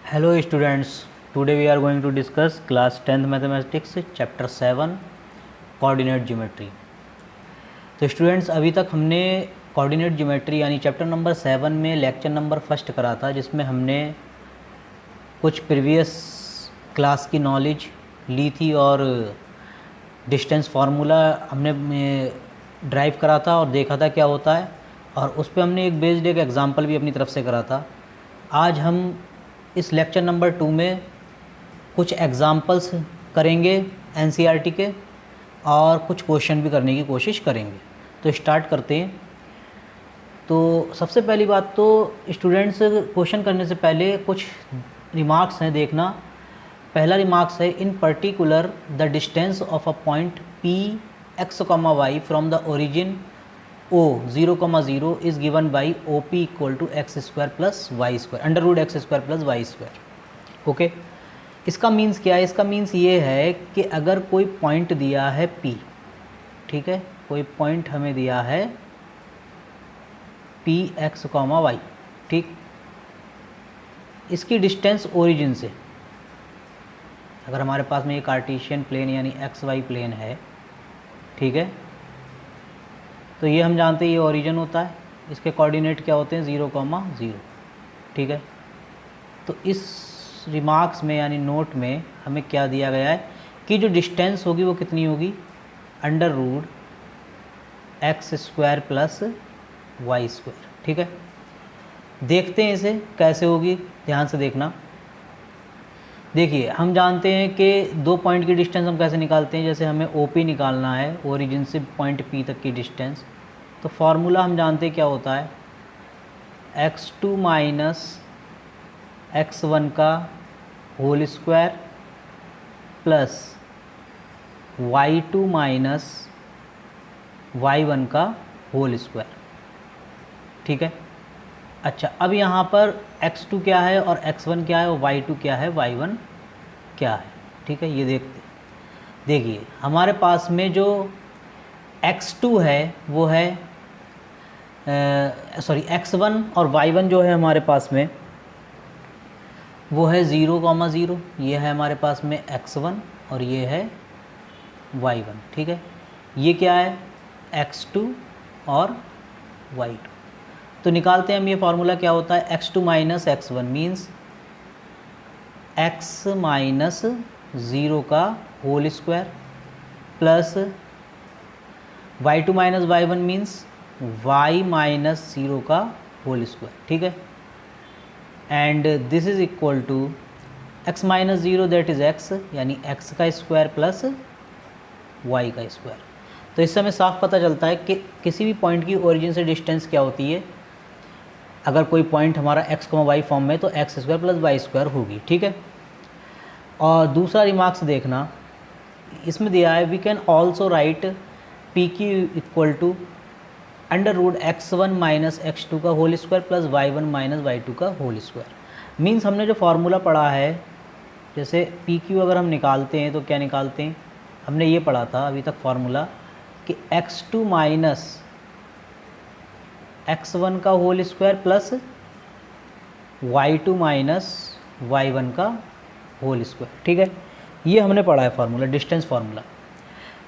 Hello students, today we are going to discuss class 10th mathematics chapter 7 coordinate geometry. तो students अभी तक हमने coordinate geometry यानी chapter number 7 में lecture number first करा था, जिसमें हमने कुछ प्रीवियस क्लास की नॉलेज ली थी और डिस्टेंस फार्मूला हमने ड्राइव करा था और देखा था क्या होता है, और उस पर हमने एक बेस्ड एक एग्जांपल भी अपनी तरफ से करा था। आज हम इस लेक्चर नंबर 2 में कुछ एग्जांपल्स करेंगे एनसीईआरटी के और कुछ क्वेश्चन भी करने की कोशिश करेंगे। तो स्टार्ट करते हैं। तो सबसे पहली बात तो स्टूडेंट्स, क्वेश्चन करने से पहले कुछ रिमार्क्स हैं, देखना। पहला रिमार्क्स है, in particular the distance of a point P x comma y from the origin O 0,0 is given by O P equal to x square plus y square under root x square plus y square. Okay, इसका means क्या है? इसका means ये है कि अगर कोई point दिया है P, ठीक है, कोई पॉइंट हमें दिया है पी एक्स कॉमा वाई, ठीक, इसकी डिस्टेंस ओरिजिन से, अगर हमारे पास में ये कार्टेशियन प्लेन यानी एक्स वाई प्लेन है, ठीक है, तो ये हम जानते हैं ये ओरिजिन होता है, इसके कोऑर्डिनेट क्या होते हैं 0,0, ठीक है। तो इस रिमार्क्स में यानी नोट में हमें क्या दिया गया है कि जो डिस्टेंस होगी वो कितनी होगी, under root x square plus y square, ठीक है। देखते हैं इसे कैसे होगी, ध्यान से देखना। देखिए, हम जानते हैं कि दो पॉइंट की डिस्टेंस हम कैसे निकालते हैं। जैसे हमें OP निकालना है, ओरिजिन से पॉइंट P तक की डिस्टेंस, तो फार्मूला हम जानते हैं क्या होता है, x2 माइनस x1 का whole square plus y2 minus y1 का होल स्क्वायर, ठीक है। अच्छा, अब यहाँ पर x2 क्या है और x1 क्या है और y2 क्या है, y1 क्या है, ठीक है। ये देखिए हमारे पास में जो x2 है वो है x1 और y1 जो है हमारे पास में वो है 0,0। ये है हमारे पास में x1 और ये है y1, ठीक है। ये क्या है, x2 और y2। तो निकालते हैं हम, ये फार्मूला क्या होता है, x2 minus x1 means x minus 0 का whole square plus y2 minus y1 means y minus 0 का होल स्क्वायर, ठीक है। And this is equal to x minus 0 that is x, यानी x का स्क्वायर प्लस y का square. तो इससे हमें साफ पता चलता है कि किसी भी पॉइंट की ओरिजिन से डिस्टेंस क्या होती है। अगर कोई पॉइंट हमारा x, y फॉर्म में, तो x square plus y square होगी, ठीक है। और दूसरा रिमार्क्स देखना, इसमें दिया है we can also write P Q equal to under root x1 minus x2 का whole square plus y1 minus y2 का होल स्क्वायर। मीन्स हमने जो फार्मूला पढ़ा है, जैसे पी क्यू अगर हम निकालते हैं तो क्या निकालते हैं, हमने ये पढ़ा था अभी तक फार्मूला कि x2 माइनस x1 का whole square plus y2 minus y1 का होल स्क्वायर, ठीक है। ये हमने पढ़ा है फार्मूला, डिस्टेंस फार्मूला।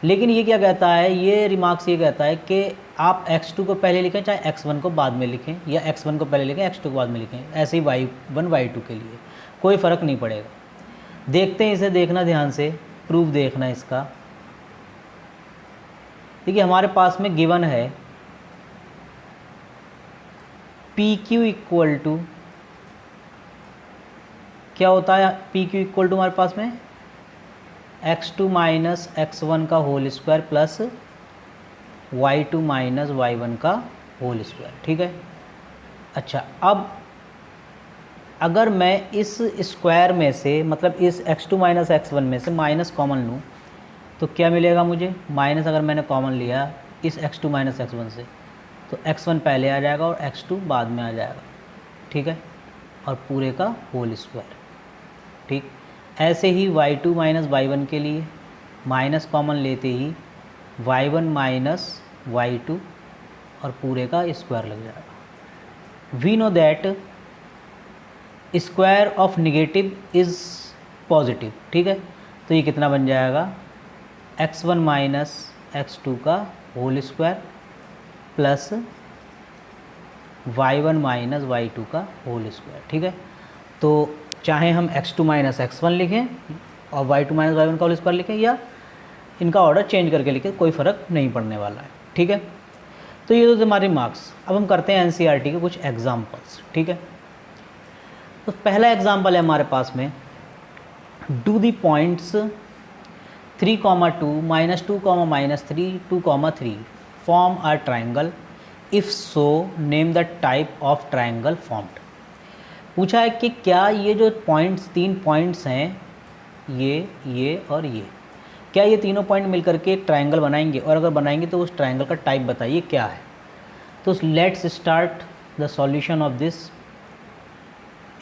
लेकिन ये क्या कहता है, ये रिमार्क्स ये कहता है कि आप x2 को पहले लिखें चाहे x1 को बाद में लिखें, या x1 को पहले लिखें x2 को बाद में लिखें, ऐसे ही y1 y2 के लिए कोई फ़र्क नहीं पड़ेगा। देखते हैं इसे, देखना ध्यान से, प्रूफ देखना इसका। देखिए हमारे पास में गिवन है पी क्यू इक्वल टू, क्या होता है पी क्यू इक्वल टू हमारे पास में x2 माइनस x1 का whole square plus y2 minus y1 का होल स्क्वायर, ठीक है। अच्छा, अब अगर मैं इस स्क्वायर में से, मतलब इस x2 माइनस x1 में से माइनस कॉमन लूँ तो क्या मिलेगा मुझे, माइनस अगर मैंने कॉमन लिया इस x2 माइनस x1 से, तो x1 पहले आ जाएगा और x2 बाद में आ जाएगा, ठीक है, और पूरे का होल स्क्वायर, ठीक। ऐसे ही y2 माइनस y1 के लिए माइनस कॉमन लेते ही y1 माइनस y2 और पूरे का स्क्वायर लग जाएगा। We know that square of negative is positive, ठीक है। तो ये कितना बन जाएगा, x1 माइनस x2 का whole square plus y1 minus y2 का होल स्क्वायर, ठीक है। तो चाहे हम x2 माइनस x1 लिखें और y2 माइनस y1 का होल स्क्वायर लिखें, या इनका ऑर्डर चेंज करके लिखें, कोई फ़र्क नहीं पड़ने वाला है, ठीक है। तो ये तो हमारे मार्क्स। अब हम करते हैं एनसीईआरटी के कुछ एग्जाम्पल्स, ठीक है। तो पहला एग्जाम्पल है हमारे पास में, do the points 3, 2, -2, -3, 2, 3 form a triangle, if so name the type of triangle formed. पूछा है कि क्या ये जो पॉइंट्स, 3 पॉइंट्स हैं, ये और ये, क्या ये तीनों पॉइंट मिलकर के एक ट्राइंगल बनाएंगे, और अगर बनाएंगे तो उस ट्राइंगल का टाइप बताइए क्या है। तो let's start the solution of this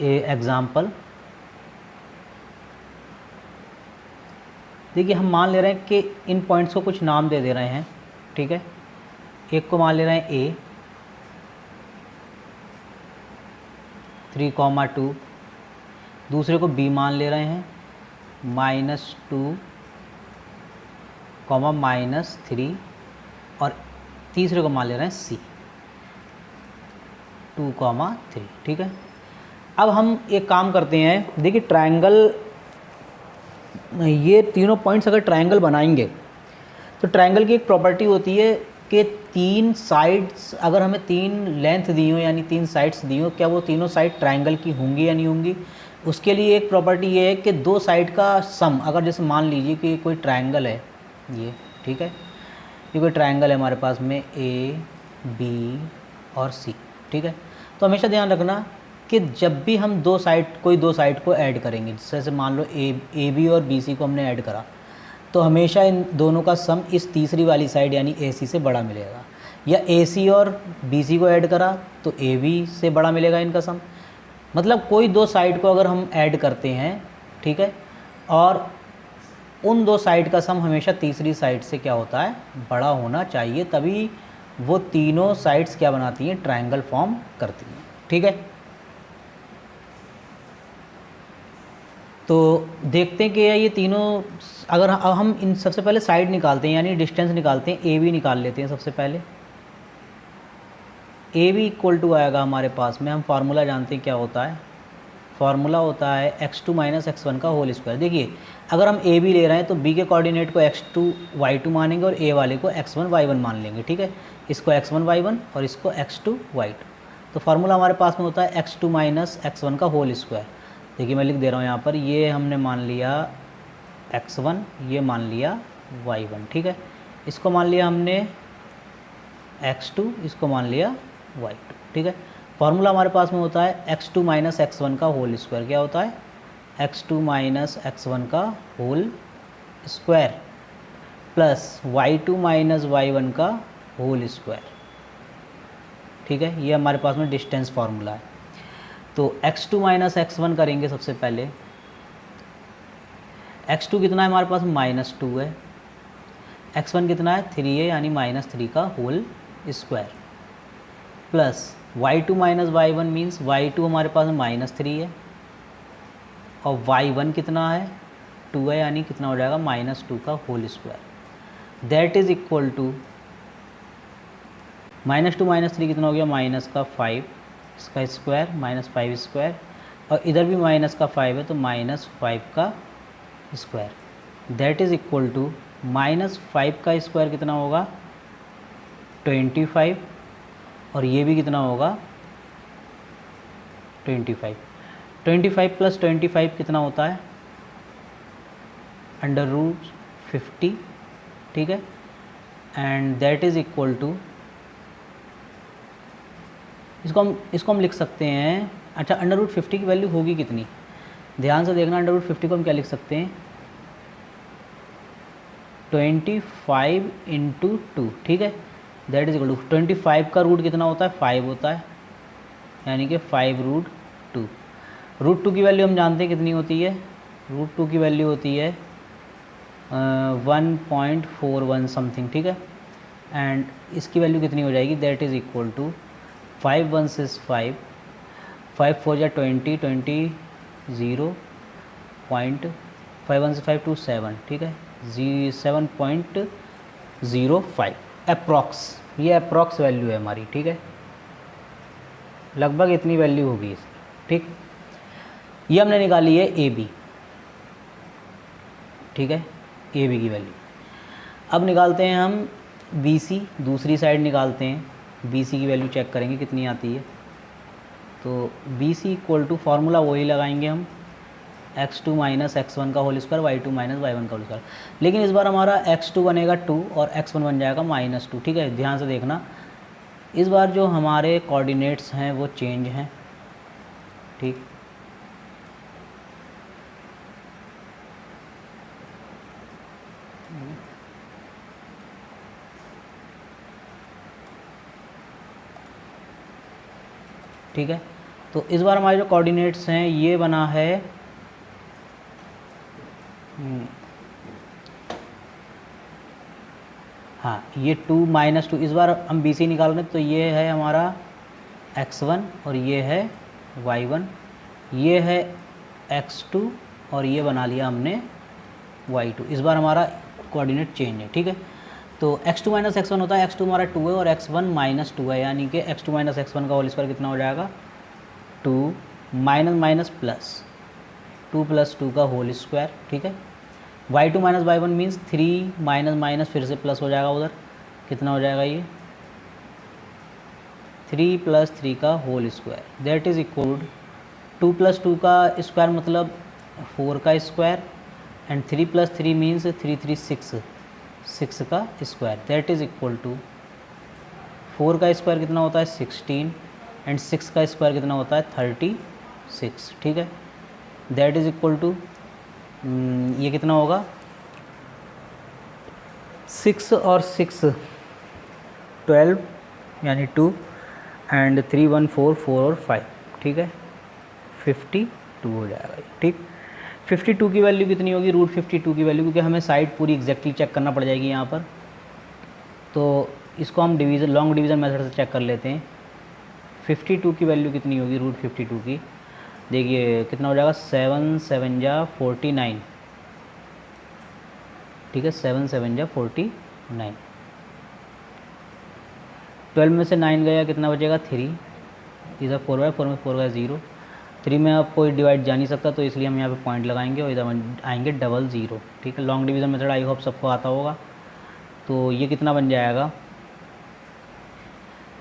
example. देखिए हम मान ले रहे हैं कि इन पॉइंट्स को कुछ नाम दे रहे हैं, ठीक है। एक को मान ले रहे हैं ए, 3, 2, दूसरे को बी मान ले रहे हैं -2, -3, और तीसरे को मान ले रहे हैं सी, 2, 3, ठीक है। अब हम एक काम करते हैं, देखिए ट्रायंगल, ये तीनों पॉइंट्स अगर ट्रायंगल बनाएंगे तो ट्रायंगल की एक प्रॉपर्टी होती है कि 3 साइड्स, अगर हमें 3 लेंथ दी हो यानी 3 साइड्स दी हो, क्या वो तीनों साइड ट्रायंगल की होंगी या नहीं होंगी। उसके लिए एक प्रॉपर्टी ये है कि 2 साइड का सम, अगर जैसे मान लीजिए कि कोई ट्रायंगल है ये, ठीक है, ये कोई ट्रायंगल है हमारे पास में ए, बी और सी, ठीक है। तो हमेशा ध्यान रखना कि जब भी हम कोई दो साइड को ऐड करेंगे, जैसे मान लो ए बी और बी सी को हमने ऐड करा, तो हमेशा इन दोनों का सम इस तीसरी वाली साइड यानी ए सी से बड़ा मिलेगा, या ए सी और बी सी को ऐड करा तो ए बी से बड़ा मिलेगा इनका सम। मतलब कोई 2 साइड को अगर हम ऐड करते हैं, ठीक है, और उन 2 साइड का सम हमेशा तीसरी साइड से क्या होता है, बड़ा होना चाहिए, तभी वो तीनों साइड्स क्या बनाती हैं, ट्रायंगल फॉर्म करती हैं, ठीक है। तो देखते हैं कि ये तीनों, अगर अब हम इन सबसे पहले साइड निकालते हैं यानी डिस्टेंस निकालते हैं, ए बी निकाल लेते हैं सबसे पहले। ए बी इक्वल टू आएगा हमारे पास में, हम फार्मूला जानते हैं क्या होता है, फार्मूला होता है x2 माइनस x1 का होल स्क्वायर। देखिए अगर हम ए बी ले रहे हैं तो बी के कोऑर्डिनेट को x2 y2 मानेंगे और ए वाले को x1 y1 मान लेंगे, ठीक है। इसको x1 y1 और इसको x2 y2। तो फार्मूला हमारे पास में होता है x2 माइनस x1 का होल स्क्वायर। देखिए मैं लिख दे रहा हूँ यहाँ पर, ये हमने मान लिया x1, ये मान लिया y1, ठीक है। इसको मान लिया हमने x2, इसको मान लिया y2, ठीक है। फार्मूला हमारे पास में होता है x2 माइनस x1 का होल स्क्वायर। क्या होता है, x2 माइनस x1 का whole square plus y2 minus y1 का होल स्क्वायर, ठीक है। ये हमारे पास में डिस्टेंस फार्मूला है। तो x2 माइनस x1 करेंगे सबसे पहले। x2 कितना है हमारे पास, -2 है। x1 कितना है, 3 है, यानी -3 का whole square plus y2 minus y1 means y2 हमारे पास में -3 है और y1 कितना है, 2 है, यानी कितना हो जाएगा, -2 का whole square. That is equal to -2 -3 कितना हो गया, -5, इसका स्क्वायर -5 स्क्वायर, और इधर भी -5 है तो -5 का square. That is equal to -5 का स्क्वायर कितना होगा, 25, और ये भी कितना होगा, 25। 25 प्लस 25 कितना होता है, √50, ठीक है। And that is equal to, इसको हम लिख सकते हैं, अच्छा √50 की वैल्यू होगी कितनी, ध्यान से देखना। √50 को हम क्या लिख सकते हैं, 25 × 2, ठीक है। दैट इज इक्वल टू 25 का रूट कितना होता है, 5 होता है, यानी कि 5√2। √2 की वैल्यू हम जानते हैं कितनी होती है, √2 की वैल्यू होती है 1.41 समथिंग, ठीक है। एंड इसकी वैल्यू कितनी हो जाएगी, दैट इज़ इक्वल टू 5 1 6 5, 5 4 या 20, 0.51 से 5 2 7, ठीक है, 7.05 अप्रॉक्स, ये अप्रॉक्स वैल्यू है हमारी, ठीक है, लगभग इतनी वैल्यू होगी इसकी, ठीक। ये हमने निकाली है ए बी, ठीक है, ए बी की वैल्यू। अब निकालते हैं हम बी सी, दूसरी साइड निकालते हैं, बी सी की वैल्यू चेक करेंगे कितनी आती है। तो B C equal to formula वही लगाएंगे हम, x2 माइनस x1 का whole square, y2 minus y1 का होल स्क्वायर। लेकिन इस बार हमारा x2 बनेगा 2 और x1 बन जाएगा -2, ठीक है। ध्यान से देखना, इस बार जो हमारे कोऑर्डिनेट्स हैं वो चेंज हैं, ठीक। ठीक है, तो इस बार हमारे जो कोऑर्डिनेट्स हैं ये बना है हाँ, ये 2 -2, इस बार हम बी सी निकाल रहे हैं, तो ये है हमारा x1 और ये है y1, ये है x2 और ये बना लिया हमने y2। इस बार हमारा कोऑर्डिनेट चेंज है, ठीक है। तो x2 माइनस x1 होता है, x2 हमारा 2 है और x1 -2 है, यानी कि x2 माइनस x1 का होल स्क्वायर कितना हो जाएगा 2 माइनस माइनस प्लस 2 + 2 का होल स्क्वायर, ठीक है। y2 minus y1 means 3 minus minus फिर से प्लस हो जाएगा, उधर कितना हो जाएगा ये 3 + 3 का whole square, that is equal 2 + 2 का स्क्वायर मतलब 4 का स्क्वायर एंड 3 + 3 मीन्स 3 3 6 का square, that is equal to 4 का स्क्वायर कितना होता है 16 एंड 6 का स्क्वायर कितना होता है 36, ठीक है। दैट इज़ इक्वल टू ये कितना होगा 6 और 6 12 यानी 2 एंड 3 1 4 4 और 5, ठीक है, 52 हो जाएगा, ठीक। 52 की वैल्यू कितनी होगी √52 की वैल्यू, क्योंकि हमें साइड पूरी एग्जैक्टली चेक करना पड़ जाएगी यहाँ पर, तो इसको हम डिवीज़न लॉन्ग डिवीज़न मेथड से चेक कर लेते हैं। 52 की वैल्यू कितनी होगी √52 की, देखिए कितना हो जाएगा 7 7 जा 49, ठीक है, 7 7 जा 49, 12 में से 9 गया कितना बचेगा 3, इधर 4 है, 4 में 4 गया 0, 3 में अब कोई डिवाइड जा नहीं सकता, तो इसलिए हम यहाँ पे पॉइंट लगाएंगे और इधर आएंगे 00, ठीक है। Long division method I hope सबको आता होगा। तो ये कितना बन जाएगा,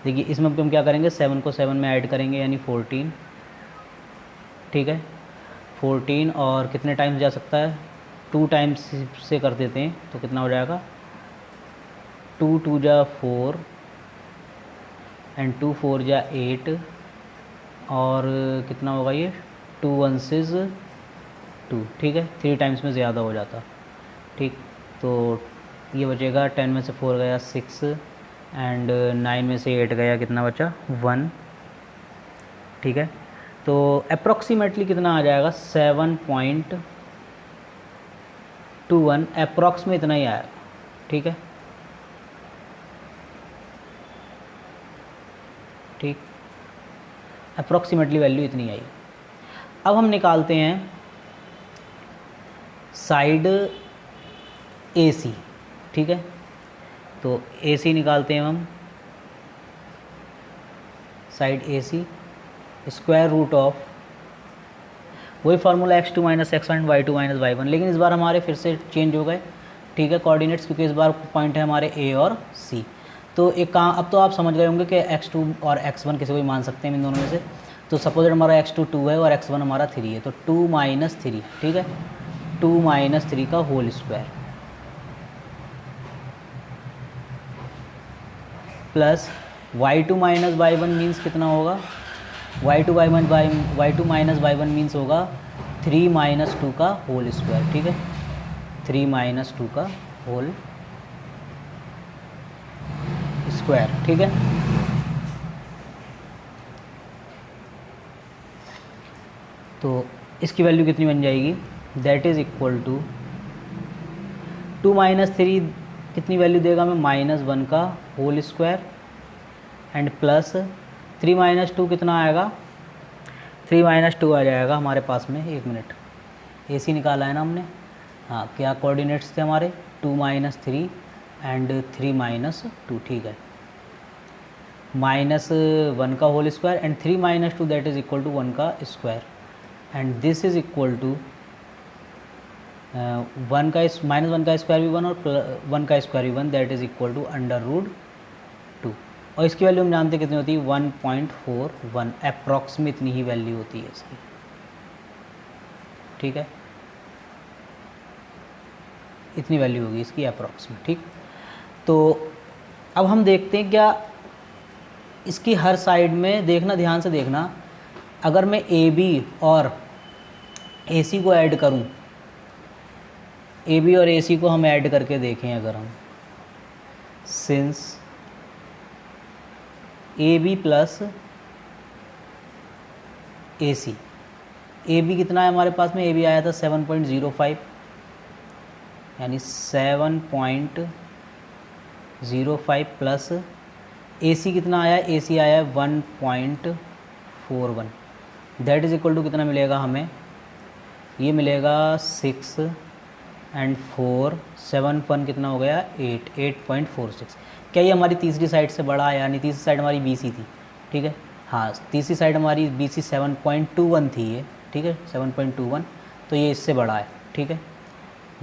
देखिए इसमें हम क्या करेंगे 7 को 7 में ऐड करेंगे यानी 14, ठीक है, 14 और कितने टाइम्स जा सकता है 2 टाइम्स से कर देते हैं, तो कितना हो जाएगा 2 2 जा 4 एंड 2 4 जा 8 और कितना होगा ये 2 1 2, ठीक है, 3 टाइम्स में ज़्यादा हो जाता, ठीक। तो ये बचेगा 10 में से 4 गया 6 एंड 9 में से 8 गया कितना बचा 1, ठीक है। तो अप्रॉक्सीमेटली कितना आ जाएगा 7.21, अप्रॉक्स में इतना ही आएगा, ठीक है, ठीक, अप्रॉक्सीमेटली वैल्यू इतनी आई। अब हम निकालते हैं साइड AC, ठीक है। तो AC निकालते हैं हम, side AC square root of वही formula x2 minus x1 y2 minus y1, लेकिन इस बार हमारे फिर से चेंज हो गए, ठीक है, कोऑर्डिनेट्स, क्योंकि इस बार पॉइंट है हमारे A और C। तो एक काम अब तो आप समझ गए होंगे कि x2 और x1 किसी को भी मान सकते हैं इन दोनों में से। तो सपोज हमारा x2 2 है और x1 हमारा 3 है, तो 2 - 3, ठीक है, 2 - 3 का whole square plus y2 minus y1 means कितना होगा y2 माइनस y1 मीन्स होगा 3 - 2 का होल स्क्वायर, ठीक है, 3 - 2 का होल स्क्वायर, ठीक है। तो इसकी वैल्यू कितनी बन जाएगी, दैट इज़ इक्वल टू 2 - 3 कितनी वैल्यू देगा हमें -1 का होल स्क्वायर एंड प्लस 3 - 2 कितना आएगा 3 माइनस 2 आ जाएगा हमारे पास में। 1 मिनट, ए सी निकाला है ना हमने। हाँ, क्या कोऑर्डिनेट्स थे हमारे? 2 माइनस 3 एंड 3 माइनस 2, ठीक है। -1 का whole square and 3 minus 2 that is equal to 1 का square, and this is equal to 1 का -1 का स्क्वायर भी 1 और 1 का स्क्वायर भी 1, दैट इज इक्वल टू √2। और इसकी वैल्यू हम जानते कितनी होती है? 1.41, अप्रॉक्स में इतनी ही वैल्यू होती है इसकी, ठीक है। इतनी वैल्यू होगी इसकी अप्रॉक्स में, ठीक। तो अब हम देखते हैं क्या इसकी हर साइड में, देखना ध्यान से देखना, अगर मैं ए बी और ए सी को ऐड करूं, ए बी और ए सी को हम ऐड करके देखें, अगर हम since A B plus A C, A B कितना है हमारे पास में? ए बी आया था 7.05, यानी 7.05 प्लस ए सी कितना आया? ए सी आया 1.41, दैट इज इक्वल टू कितना मिलेगा हमें? ये मिलेगा 6 एंड 4, 7 1 कितना हो गया? 8.46। क्या ये हमारी तीसरी साइड से बड़ा है? यानी तीसरी साइड हमारी बी सी थी, ठीक है। हाँ, तीसरी साइड हमारी बी सी 7.21 थी ये, ठीक है, 7.21, तो ये इससे बड़ा है, ठीक है।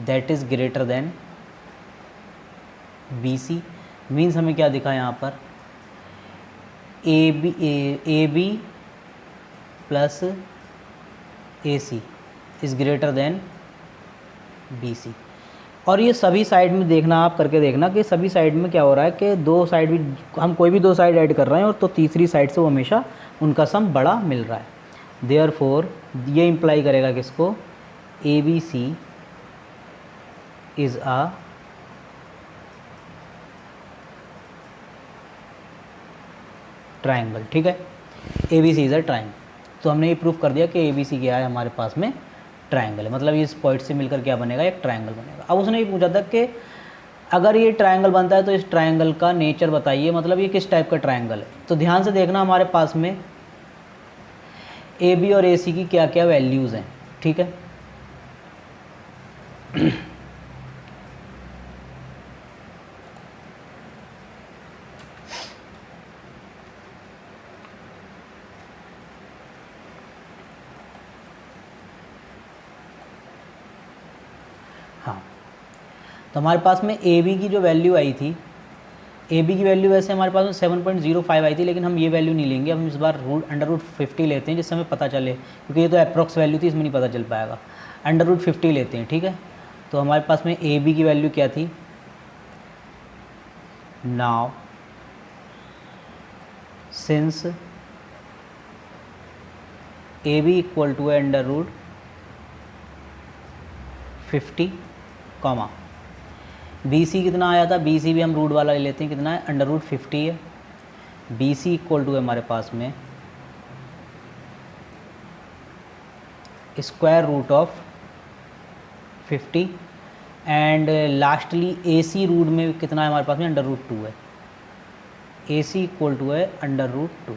That is greater than B C, means हमें क्या दिखा यहाँ पर? A B plus A C is greater than B C. और ये सभी साइड में देखना, आप करके देखना कि सभी साइड में क्या हो रहा है कि दो साइड भी, हम कोई भी दो साइड ऐड कर रहे हैं और तो तीसरी साइड से वो हमेशा उनका सम बड़ा मिल रहा है। देयरफॉर ये इम्प्लाई करेगा किसको? A B C is a triangle, ठीक है। A B C is a triangle. तो हमने ये प्रूफ कर दिया कि ए बी सी क्या है? हमारे पास में ट्राइंगल है, मतलब ये इस पॉइंट से मिलकर क्या बनेगा? एक ट्राइंगल बनेगा। अब उसने ये पूछा था कि अगर ये ट्राइंगल बनता है तो इस ट्राइंगल का नेचर बताइए, मतलब ये किस टाइप का ट्राइंगल है। तो ध्यान से देखना, हमारे पास में ए बी और ए सी की क्या क्या वैल्यूज़ हैं, ठीक है। हाँ, तो हमारे पास में ए बी की जो वैल्यू आई थी, ए बी की वैल्यू वैसे हमारे पास में 7.05 आई थी, लेकिन हम ये वैल्यू नहीं लेंगे, हम इस बार √50 लेते हैं, जिससे हमें पता चले, क्योंकि ये तो अप्रॉक्स वैल्यू थी, इसमें नहीं पता चल पाएगा। √50 लेते हैं, ठीक है। तो हमारे पास में ए बी की वैल्यू क्या थी? Now since A B equal to √50, comma B C कितना आया था? बी सी भी हम रूट वाला ले लेते हैं, कितना है? √50 है। बी सी इक्वल टू है हमारे पास में square root of 50, and lastly A C root में कितना है हमारे पास में? √2 है। ए सी इक्वल टू है √2।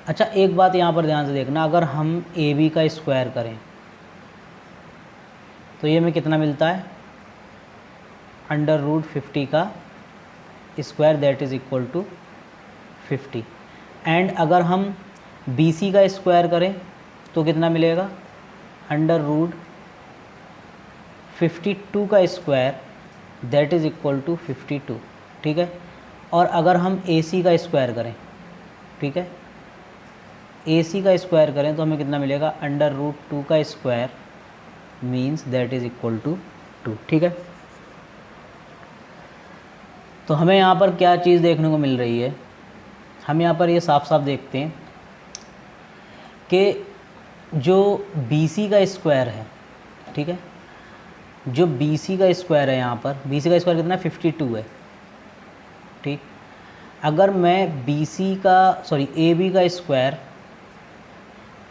अच्छा, एक बात यहाँ पर ध्यान से देखना, अगर हम ए बी का स्क्वायर करें तो ये हमें कितना मिलता है? √50 का square, that is equal to 50। And अगर हम बी सी का स्क्वायर करें तो कितना मिलेगा? √52 का square, that is equal to 52, ठीक है। और अगर हम ए सी का स्क्वायर करें, ठीक है, ए सी का स्क्वायर करें तो हमें कितना मिलेगा? √2 का square means that is equal to 2, ठीक है। तो हमें यहाँ पर क्या चीज़ देखने को मिल रही है? हम यहाँ पर ये साफ साफ देखते हैं कि जो बी सी का स्क्वायर है, ठीक है, जो बी सी का स्क्वायर है, यहाँ पर बी सी का स्क्वायर कितना है? 52 है, ठीक। अगर मैं बी सी का ए बी का स्क्वायर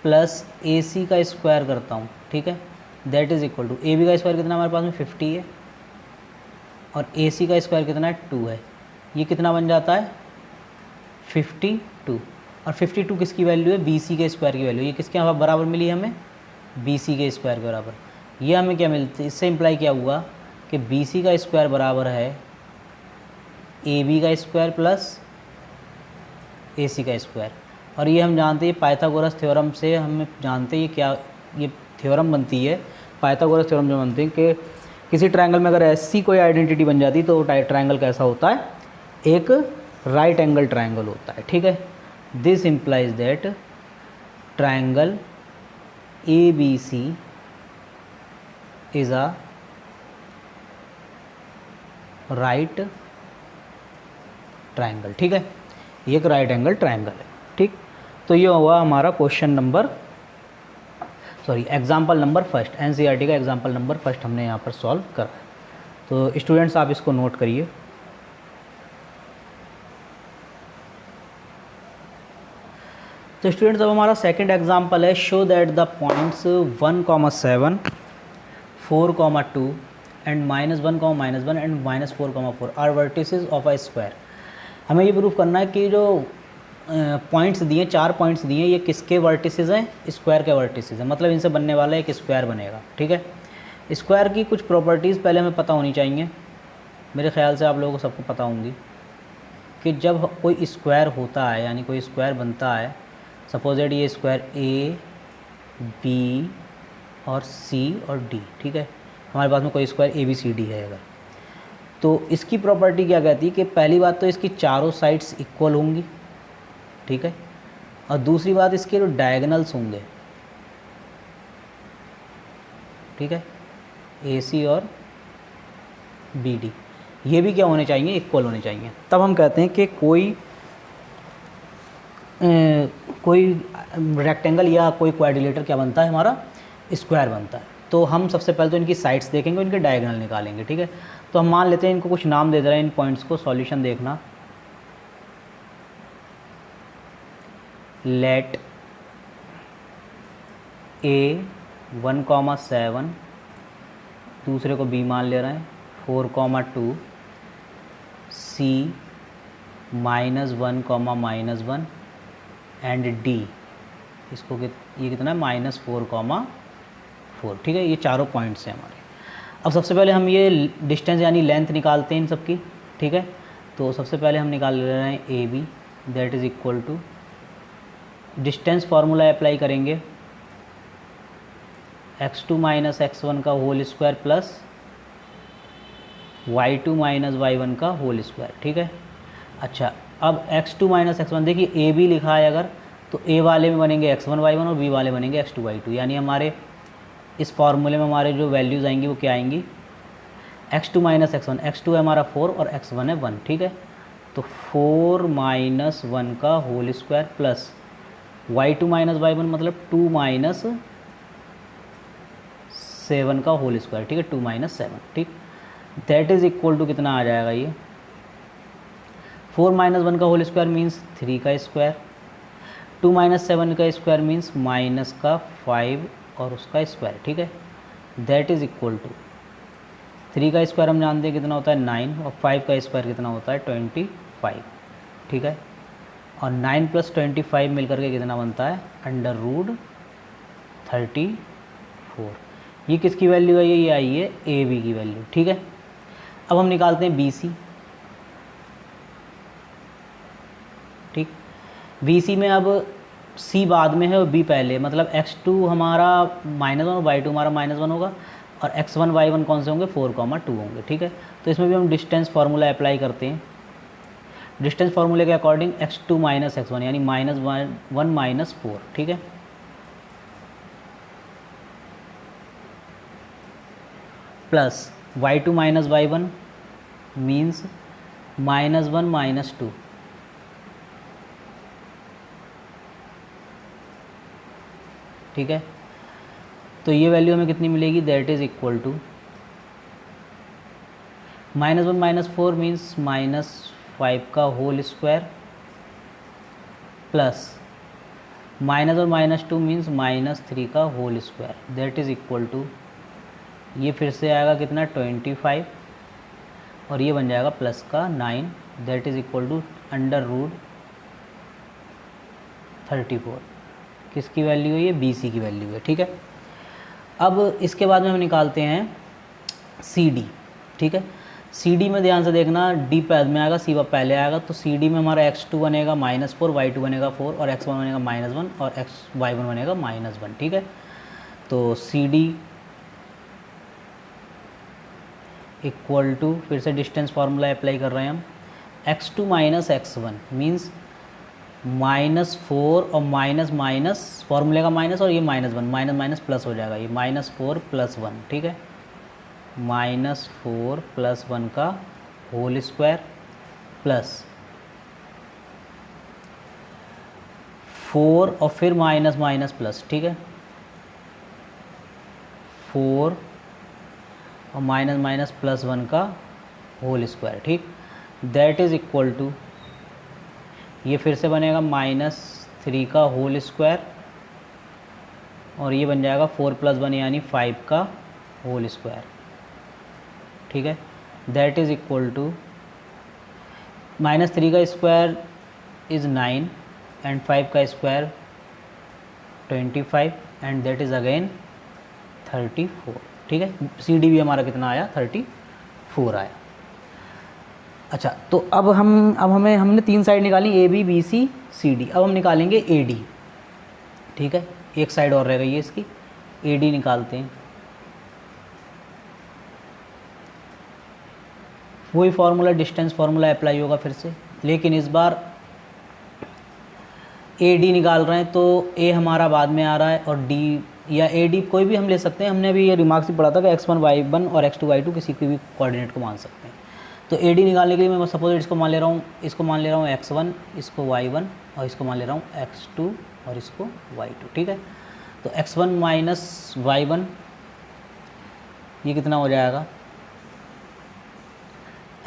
प्लस ए सी का स्क्वायर करता हूँ, ठीक है, that is equal to, A B का स्क्वायर कितना हमारे पास में? 50 है, और ए सी का स्क्वायर कितना है? 2 है। ये कितना बन जाता है? 52। और 52 किसकी वैल्यू है, बी सी के स्क्वायर की वैल्यू। ये किसके बराबर मिली हमें, बी सी के स्क्वायर के बराबर। ये हमें क्या मिलती है, इससे इम्प्लाई क्या हुआ कि बी सी का स्क्वायर बराबर है ए बी का स्क्वायर प्लस ए सी का स्क्वायर। और ये हम जानते हैं पाइथागोरस थ्योरम से, हम जानते हैं ये क्या, ये थ्योरम बनती है पाइथागोरस थ्योरम जो बनती है कि किसी ट्रायंगल में अगर ऐसी कोई आइडेंटिटी बन जाती तो ट्रायंगल कैसा होता है, एक राइट एंगल ट्रायंगल होता है। ठीक है, this implies that triangle A B C is a right triangle. ठीक है, ये एक राइट एंगल ट्रायंगल है। ठीक, तो ये हुआ हमारा question number, sorry example number first, NCERT का एग्जाम्पल नंबर फर्स्ट हमने यहाँ पर सॉल्व करा है। तो स्टूडेंट्स आप इसको नोट करिए। तो स्टूडेंट्स अब हमारा सेकंड एग्जाम्पल है, show that the points 1,7, 4,2 and -1,-1 and -4,4 are vertices of a square. हमें ये प्रूफ करना है कि जो पॉइंट्स दिए, 4 पॉइंट्स दिए, ये किसके वर्टिसेस हैं, स्क्वायर के वर्टिसेस हैं, मतलब इनसे बनने वाला एक स्क्वायर बनेगा। ठीक है, स्क्वायर की कुछ प्रॉपर्टीज़ पहले हमें पता होनी चाहिए, मेरे ख्याल से आप लोगों को सबको पता होंगी कि जब कोई स्क्वायर होता है, यानी कोई स्क्वायर बनता है, सपोजेड ये स्क्वायर ए बी और सी और डी, ठीक है, हमारे पास में कोई square A B C D है अगर, तो इसकी प्रॉपर्टी क्या कहती है कि पहली बात तो इसकी चारों साइड्स इक्वल होंगी। ठीक है, और दूसरी बात इसके जो डायगोनल्स होंगे, ठीक है, ए सी और बी डी, ये भी क्या होने चाहिए, इक्वल होने चाहिए। तब हम कहते हैं कि कोई रेक्टेंगल या कोई क्वाड्रिलेटर क्या बनता है, हमारा स्क्वायर बनता है। तो हम सबसे पहले तो इनकी साइड्स देखेंगे, इनके डायगोनल निकालेंगे। ठीक है, तो हम मान लेते हैं इनको कुछ नाम दे दे रहे हैं इन पॉइंट्स को, सॉल्यूशन देखना। लेट ए 1,7, दूसरे को बी मान ले रहे हैं, 4,2, सी -1, एंड डी, इसको ये कितना है, -4,4। ठीक है, ये चारों पॉइंट्स हैं हमारे। अब सबसे पहले हम ये डिस्टेंस यानी लेंथ निकालते हैं इन सबकी। ठीक है, तो सबसे पहले हम निकाल ले रहे हैं A B, that is equal to, distance formula apply करेंगे, x2 - x1 का whole square plus y2 - y1 का होल स्क्वायर। ठीक है, अच्छा अब x2 - x1, देखिए ए बी लिखा है अगर, तो ए वाले में बनेंगे x1 y1 और बी वाले बनेंगे x2 y2, यानी हमारे इस फार्मूले में हमारे जो वैल्यूज़ आएंगी वो क्या आएंगी, x2 - x1, x2 है हमारा 4 और x1 है 1। ठीक है, तो 4 - 1 का whole square plus y2 - y1 मतलब 2 - 7 का होल स्क्वायर। ठीक है, 2 - 7, ठीक, दैट इज़ इक्वल टू कितना आ जाएगा, ये 4 - 1 का होल स्क्वायर मीन्स 3 का स्क्वायर, 2 - 7 का स्क्वायर मीन्स -5 और उसका स्क्वायर। ठीक है, दैट इज़ इक्वल टू 3 का स्क्वायर हम जानते हैं कितना होता है 9, और 5 का स्क्वायर कितना होता है 25। ठीक है, और 9 + 25 मिल करके कितना बनता है √34। ये किसकी वैल्यू है, ये आई है ए बी की वैल्यू। ठीक है, अब हम निकालते हैं बी सी। ठीक, बी सी में अब सी बाद में है और बी पहले, मतलब x2 हमारा -1 और y2 हमारा -1 होगा, और x1 y1 कौन से होंगे, 4,2 होंगे। ठीक है, तो इसमें भी हम डिस्टेंस फार्मूला अप्लाई करते हैं। डिस्टेंस फार्मूले के अकॉर्डिंग x2 - x1 यानी -1 - 4। ठीक है, प्लस y2 - y1 मीन्स -1 - 2। ठीक है, तो ये वैल्यू हमें कितनी मिलेगी, that is equal to -1 - 4 means -5 का होल स्क्वायर प्लस माइनस और -2 मीन्स -3 का whole square, that is equal to, ये फिर से आएगा कितना 25 और ये बन जाएगा प्लस का 9, दैट इज़ इक्वल टू √, 34। किसकी वैल्यू है ये? BC की वैल्यू है, ठीक है। अब इसके बाद में हम निकालते हैं CD, ठीक है। CD में ध्यान से देखना, D बाद में आएगा, C पहले आएगा, तो CD में हमारा x2 बनेगा -4, y2 बनेगा 4 और x1 बनेगा -1 और y1 बनेगा -1, ठीक है। तो CD इक्वल टू, फिर से डिस्टेंस फार्मूला अप्लाई कर रहे हैं हम, x2 माइनस x1 मीन्स -4 और माइनस फार्मूले का माइनस और ये -1, माइनस प्लस हो जाएगा, ये -4 + 1, ठीक है। -4 + 1 का होल स्क्वायर प्लस 4 और फिर माइनस प्लस, ठीक है। 4 और माइनस प्लस 1 का होल स्क्वायर, ठीक। दैट इज़ इक्वल टू, ये फिर से बनेगा -3 का होल स्क्वायर और ये बन जाएगा 4 + 1 यानी 5 का होल स्क्वायर, ठीक है। दैट इज़ इक्वल टू -3 का स्क्वायर इज़ 9 एंड 5 का square 25 and that is again 34, ठीक है। CD भी हमारा कितना आया? 34 आया। अच्छा, तो अब हमने 3 साइड निकाली, AB BC CD। अब हम निकालेंगे AD, ठीक है। एक साइड और रह गई है इसकी, AD निकालते हैं। वही फार्मूला, डिस्टेंस फार्मूला अप्लाई होगा फिर से, लेकिन इस बार AD निकाल रहे हैं तो A हमारा बाद में आ रहा है और D या AD कोई भी हम ले सकते हैं। हमने अभी ये रिमार्क्स भी पढ़ा था कि x1 y1 और x2 y2 किसी के भी कोऑर्डिनेट को मान सकते हैं। तो AD निकालने के लिए मैं सपोज इसको मान ले रहा हूँ, x1, इसको y1 और इसको मान ले रहा हूँ x2 और इसको y2, ठीक है। तो x1 माइनस y1 ये कितना हो जाएगा?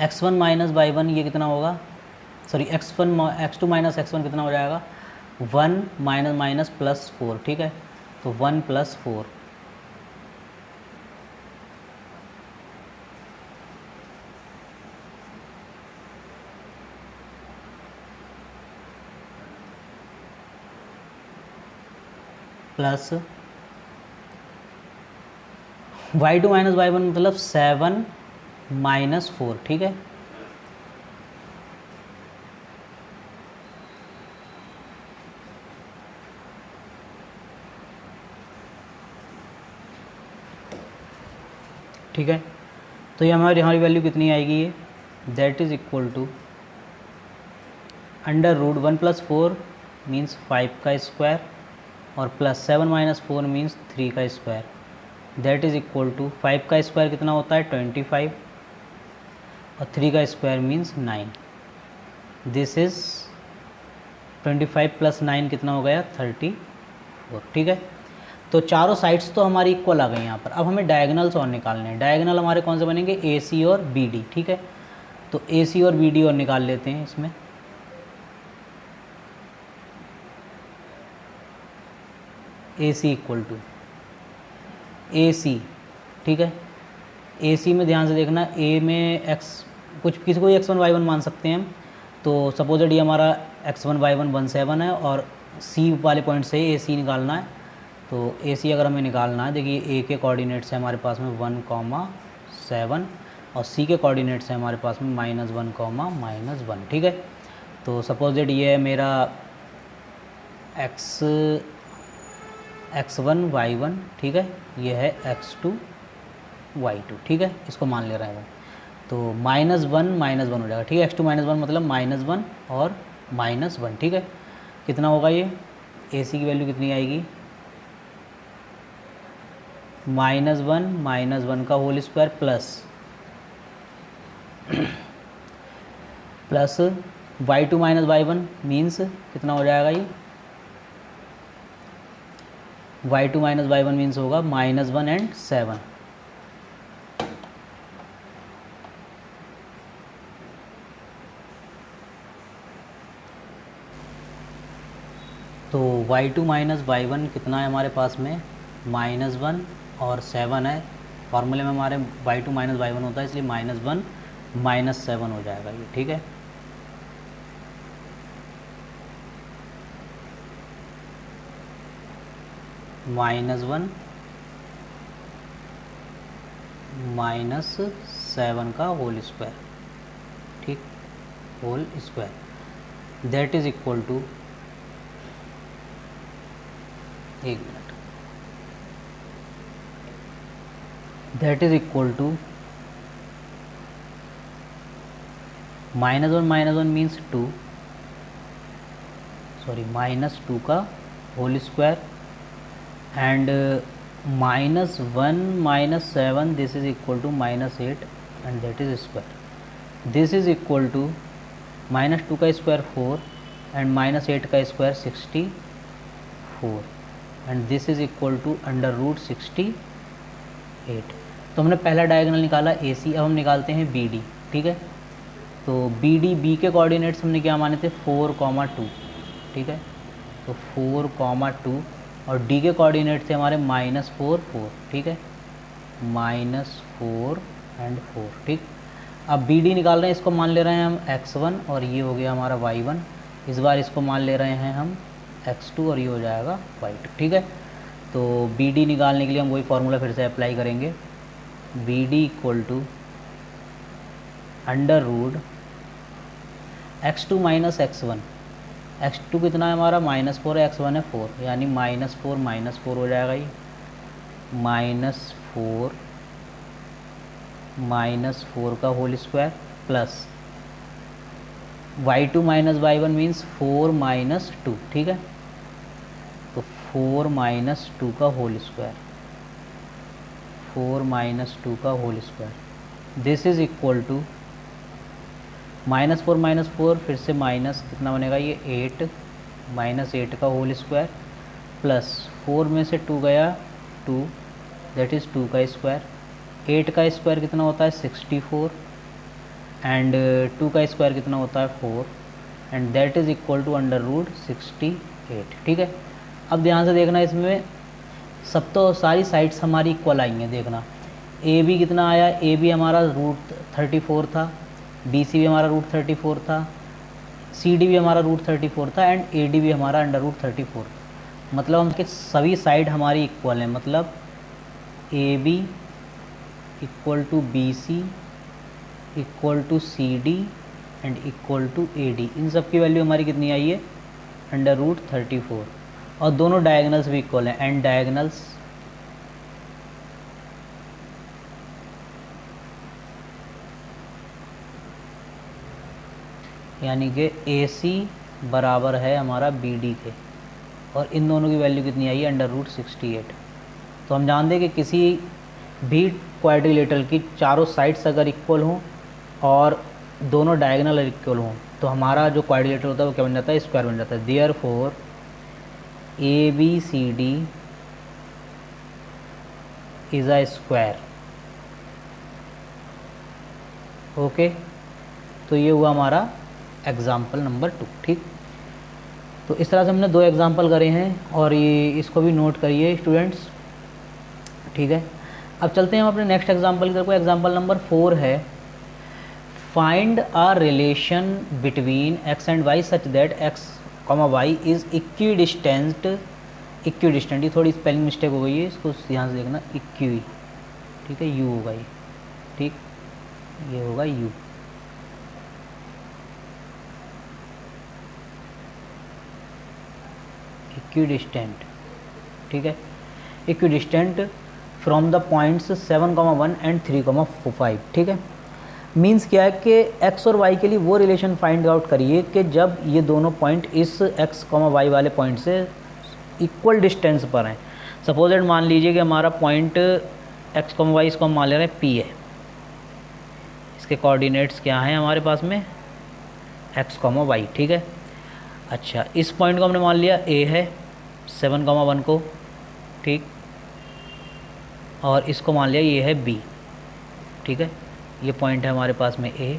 x1 माइनस y1 ये कितना होगा? सॉरी, x2 माइनस x1 कितना हो जाएगा? 1 माइनस प्लस 4, ठीक है। तो 1 + 4 प्लस y2 माइनस y1 मतलब 7 - 4, ठीक है। ठीक है, तो ये हमारी वैल्यू कितनी आएगी? ये that is equal to √1 + 4 means 5 का स्क्वायर और प्लस 7 - 4 मीन्स 3 का square. That is equal to 5 का स्क्वायर कितना होता है? 25 और 3 का स्क्वायर मीन्स 9। दिस इज़ 25 + 9 कितना हो गया? 34, ठीक है। तो चारों साइड्स तो हमारी इक्वल आ गई यहाँ पर। अब हमें डायगनल्स और निकालने हैं। डायगनल हमारे कौन से बनेंगे? AC और BD, ठीक है। तो AC और BD और निकाल लेते हैं इसमें। AC इक्वल टू AC, ठीक है। AC में ध्यान से देखना, A में किसी को x1 y1 मान सकते हैं हम। तो सपोज ये हमारा x1 y1 17 है और C वाले पॉइंट से AC निकालना है। तो AC अगर हमें निकालना है, देखिए A के कोऑर्डिनेट्स है हमारे पास में 1,7 और C के कोऑर्डिनेट्स है हमारे पास में -1, -1, ठीक है। तो सपोज दैट ये है मेरा x1 y1, ठीक है। ये है x2 y2, ठीक है। इसको मान ले रहे हैं तो -1 हो जाएगा, ठीक है। x2 -1 मतलब -1 और -1, ठीक है। कितना होगा ये? AC की वैल्यू कितनी आएगी? -1 का whole square plus y2 - y1 means कितना हो जाएगा ये? y2 - y1 मीन्स होगा -1 एंड 7। तो y2 - y1 कितना है हमारे पास में? -1 और 7 है। फार्मूले में हमारे y2 - y1 होता है, इसलिए -1 - 7 हो जाएगा ये, ठीक है। -1 -7 का होल स्क्वायर, ठीक, whole square, that is equal to, एक मिनट, that is equal to -1 means 2, sorry -2 का whole square and -1 -7, this is equal to -8 and that is square, this is equal to -2 का स्क्वायर 4 एंड -8 का square 64 and this is equal to √68। तो हमने पहला diagonal निकाला AC, अब हम निकालते हैं BD, ठीक है। तो BD, B के कोऑर्डिनेट्स हमने क्या माने थे 4,2, ठीक है, तो 4,2 और D के कोऑर्डिनेट थे हमारे -4 4, ठीक है, -4 एंड 4, ठीक। अब BD निकाल रहे हैं, इसको मान ले रहे हैं हम x1 और ये हो गया हमारा y1, इस बार इसको मान ले रहे हैं हम x2 और ये हो जाएगा y2, ठीक है। तो BD निकालने के लिए हम वही फार्मूला फिर से अप्लाई करेंगे, BD equal to √ x2 - x1, x2 कितना है हमारा -4 है, x1 है 4, यानी -4 हो जाएगा ये, -4 का whole square plus y2 - y1 means 4 - 2, ठीक है, तो 4 - 2 का होल स्क्वायर, 4 - 2 का whole square, this is equal to -4 - 4 फिर से माइनस कितना बनेगा ये 8, -8 का होल स्क्वायर प्लस 4 में से 2 गया 2, दैट इज़ 2 का स्क्वायर, 8 का स्क्वायर कितना होता है 64 एंड 2 का स्क्वायर कितना होता है 4 and that is equal to √68, ठीक है। अब ध्यान से देखना, इसमें सब तो सारी साइड्स हमारी इक्वल आई हैं, देखना AB कितना आया, AB हमारा √34 था, BC भी हमारा √34 था, CD भी हमारा √34 था एंड AD भी हमारा √34, मतलब उनके सभी साइड हमारी इक्वल हैं, मतलब AB equal to BC equal to CD and equal to AD, इन सब की वैल्यू हमारी कितनी आई है √34 और दोनों डायगोनल्स भी इक्वल हैं, एंड डायगोनल्स यानी कि AC बराबर है हमारा BD के, और इन दोनों की वैल्यू कितनी आई है √68। तो हम जानते हैं कि किसी भी क्वाड्रिलेटरल की चारों साइड्स अगर इक्वल हों और दोनों डायगोनल इक्वल हों तो हमारा जो क्वाड्रिलेटरल होता है वो क्या बन जाता है, स्क्वायर बन जाता है। Therefore ABCD is a square, okay. तो ये हुआ हमारा एग्ज़ाम्पल नंबर 2, ठीक। तो इस तरह से हमने 2 एग्ज़ाम्पल करे हैं और ये इसको भी नोट करिए स्टूडेंट्स, ठीक है। अब चलते हैं हम अपने नेक्स्ट एग्जाम्पल की तरफ। एग्जाम्पल नंबर 4 है, find a relation between x and y such that x, y is equidistant, ये थोड़ी स्पेलिंग मिस्टेक हो गई है, इसको ध्यान से देखना, इक्वी, ठीक है, u होगा ये, ठीक, ये होगा u, इक्विडिस्टेंट, ठीक है, equidistant from the points 7,1 and 3,5, ठीक है। मीन्स क्या है कि x और y के लिए वो रिलेशन फाइंड आउट करिए कि जब ये दोनों पॉइंट इस x, y वाले पॉइंट से इक्वल डिस्टेंस पर हैं। सपोज दैट मान लीजिए कि हमारा पॉइंट x, y इसको हम मान ले रहे हैं P है, इसके कोऑर्डिनेट्स क्या हैं हमारे पास में x, y, ठीक है। अच्छा, इस पॉइंट को हमने मान लिया A है 7,1 को, ठीक, और इसको मान लिया ये है B, ठीक है। ये पॉइंट है हमारे पास में A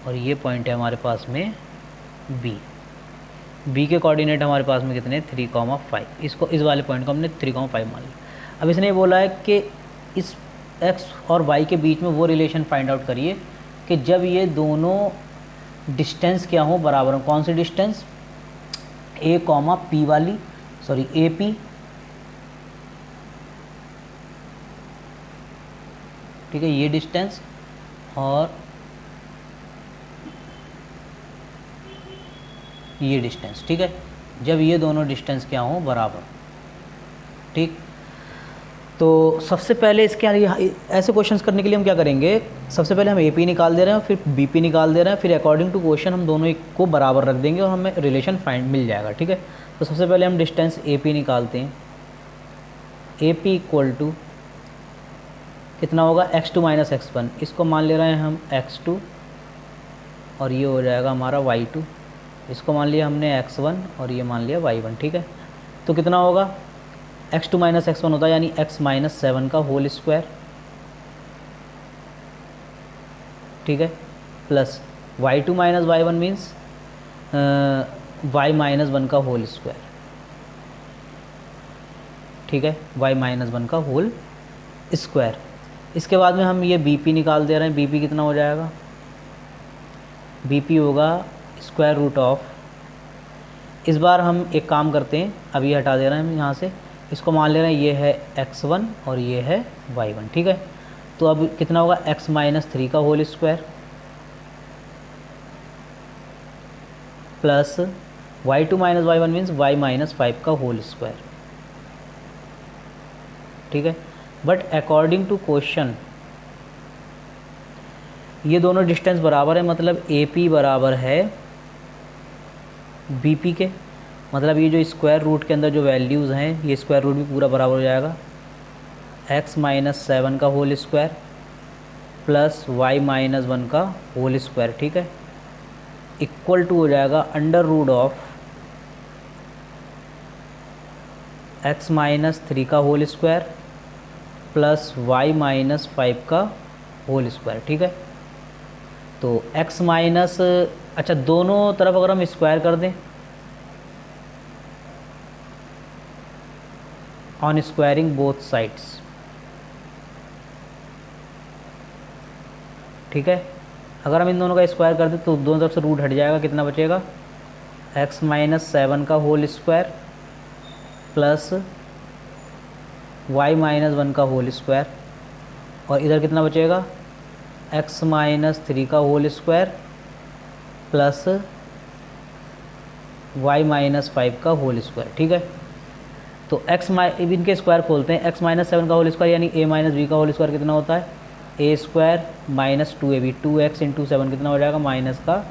और ये पॉइंट है हमारे पास में B के कोऑर्डिनेट हमारे पास में कितने 3,5, इसको, इस वाले पॉइंट को हमने 3,5 मान लिया। अब इसने ये बोला है कि इस x और y के बीच में वो रिलेशन फाइंड आउट करिए कि जब ये दोनों डिस्टेंस क्या हो बराबर हो। कौन सी डिस्टेंस, A, P वाली, सॉरी AP ठीक है, ये डिस्टेंस और ये डिस्टेंस, ठीक है, जब ये दोनों डिस्टेंस क्या हों बराबर, ठीक। तो सबसे पहले इसके लिए ऐसे क्वेश्चंस करने के लिए हम क्या करेंगे, सबसे पहले हम AP निकाल दे रहे हैं, फिर BP निकाल दे रहे हैं, फिर अकॉर्डिंग टू क्वेश्चन हम दोनों को बराबर रख देंगे और हमें रिलेशन फाइंड मिल जाएगा, ठीक है। तो सबसे पहले हम डिस्टेंस AP निकालते हैं। AP इक्वल टू कितना होगा, x2 माइनस x1, इसको मान ले रहे हैं हम x2 और ये हो जाएगा हमारा y2, इसको मान लिया हमने x1 और ये मान लिया y1, ठीक है। तो कितना होगा, x2 माइनस x1 होता है यानी x माइनस 7 का होल स्क्वायर, ठीक है, plus y2 minus y1 means y minus 1 का होल स्क्वायर, ठीक है, y माइनस 1 का होल स्क्वायर। इसके बाद में हम ये BP निकाल दे रहे हैं। BP कितना हो जाएगा, BP होगा स्क्वायर रूट ऑफ, इस बार हम एक काम करते हैं, अभी हटा दे रहे हैं हम यहाँ से, इसको मान ले रहे हैं ये है x1 और ये है y1, ठीक है। तो अब कितना होगा, x माइनस 3 का whole square plus y2 minus y1 means y minus 5 का होल स्क्वायर, ठीक है। बट अकॉर्डिंग टू क्वेश्चन ये दोनों डिस्टेंस बराबर है, मतलब AP बराबर है BP के, मतलब ये जो स्क्वायर रूट के अंदर जो वैल्यूज़ हैं ये स्क्वायर रूट भी पूरा बराबर हो जाएगा, x माइनस 7 का whole square plus y minus 1 का होल स्क्वायर, ठीक है, इक्वल टू हो जाएगा under root of x minus 3 का whole square plus y minus 5 का होल स्क्वायर, ठीक है। तो x माइनस, अच्छा दोनों तरफ अगर हम स्क्वायर कर दें, ऑन स्क्वायरिंग बोथ साइड्स, ठीक है, अगर हम इन दोनों का स्क्वायर कर दें तो दोनों तरफ से रूट हट जाएगा, कितना बचेगा, x माइनस 7 का whole square plus y minus 1 का होल स्क्वायर, और इधर कितना बचेगा, x माइनस 3 का whole square plus y minus 5 का होल स्क्वायर, ठीक है। तो इनके स्क्वायर खोलते हैं, x माइनस 7 का होल स्क्वायर यानी a माइनस b का होल स्क्वायर कितना होता है, a square minus 2ab, 2x into 7 कितना हो जाएगा, माइनस का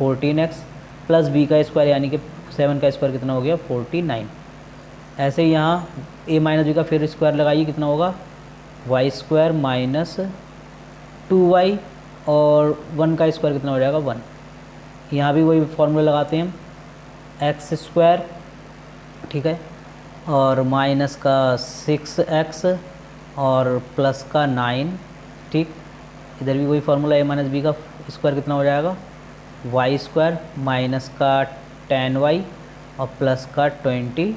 14x प्लस b का स्क्वायर यानी कि 7 का स्क्वायर कितना हो गया, 49। ऐसे ही यहाँ a माइनस b का फिर स्क्वायर लगाइए, कितना होगा, y स्क्वायर माइनस 2y और 1 का स्क्वायर कितना हो जाएगा, 1। यहाँ भी वही फॉर्मूला लगाते हैं हम, एक्स स्क्वायर, ठीक है, और माइनस का 6x और प्लस का 9, ठीक। इधर भी वही फार्मूला, a माइनस बी का स्क्वायर कितना हो जाएगा, y स्क्वायर माइनस का 10y और प्लस का 25,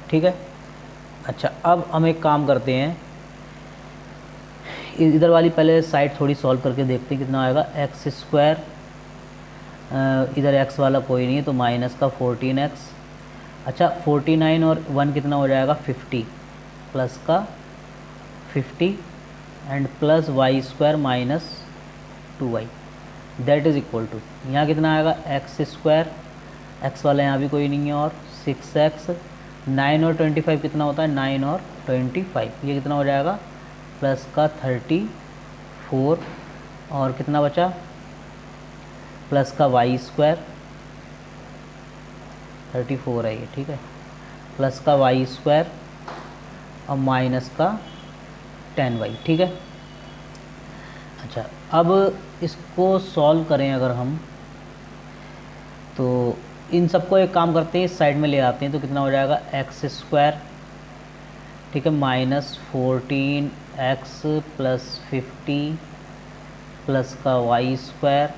ठीक है। अच्छा अब हम एक काम करते हैं, इधर वाली पहले साइड थोड़ी सॉल्व करके देखते हैं कितना आएगा, एक्स स्क्वायर, इधर x वाला कोई नहीं है तो माइनस का 14x, अच्छा 49 और 1 कितना हो जाएगा, 50 प्लस का 50 and plus y square minus 2y that is equal to, यहाँ कितना आएगा, एक्स स्क्वायर, x वाला यहाँ भी कोई नहीं है, और 6x, 9 और 25 कितना होता है, 9 और 25, ये कितना हो जाएगा, प्लस का 34 और कितना बचा, प्लस का y स्क्वायर, 34 है ये, ठीक है, प्लस का y स्क्वायर और माइनस का 10y, ठीक है। अच्छा अब इसको सॉल्व करें अगर हम, तो इन सबको एक काम करते हैं, इस साइड में ले आते हैं, तो कितना हो जाएगा, एक्स स्क्वायर, ठीक है, माइनस 14x प्लस 50 प्लस का y स्क्वायर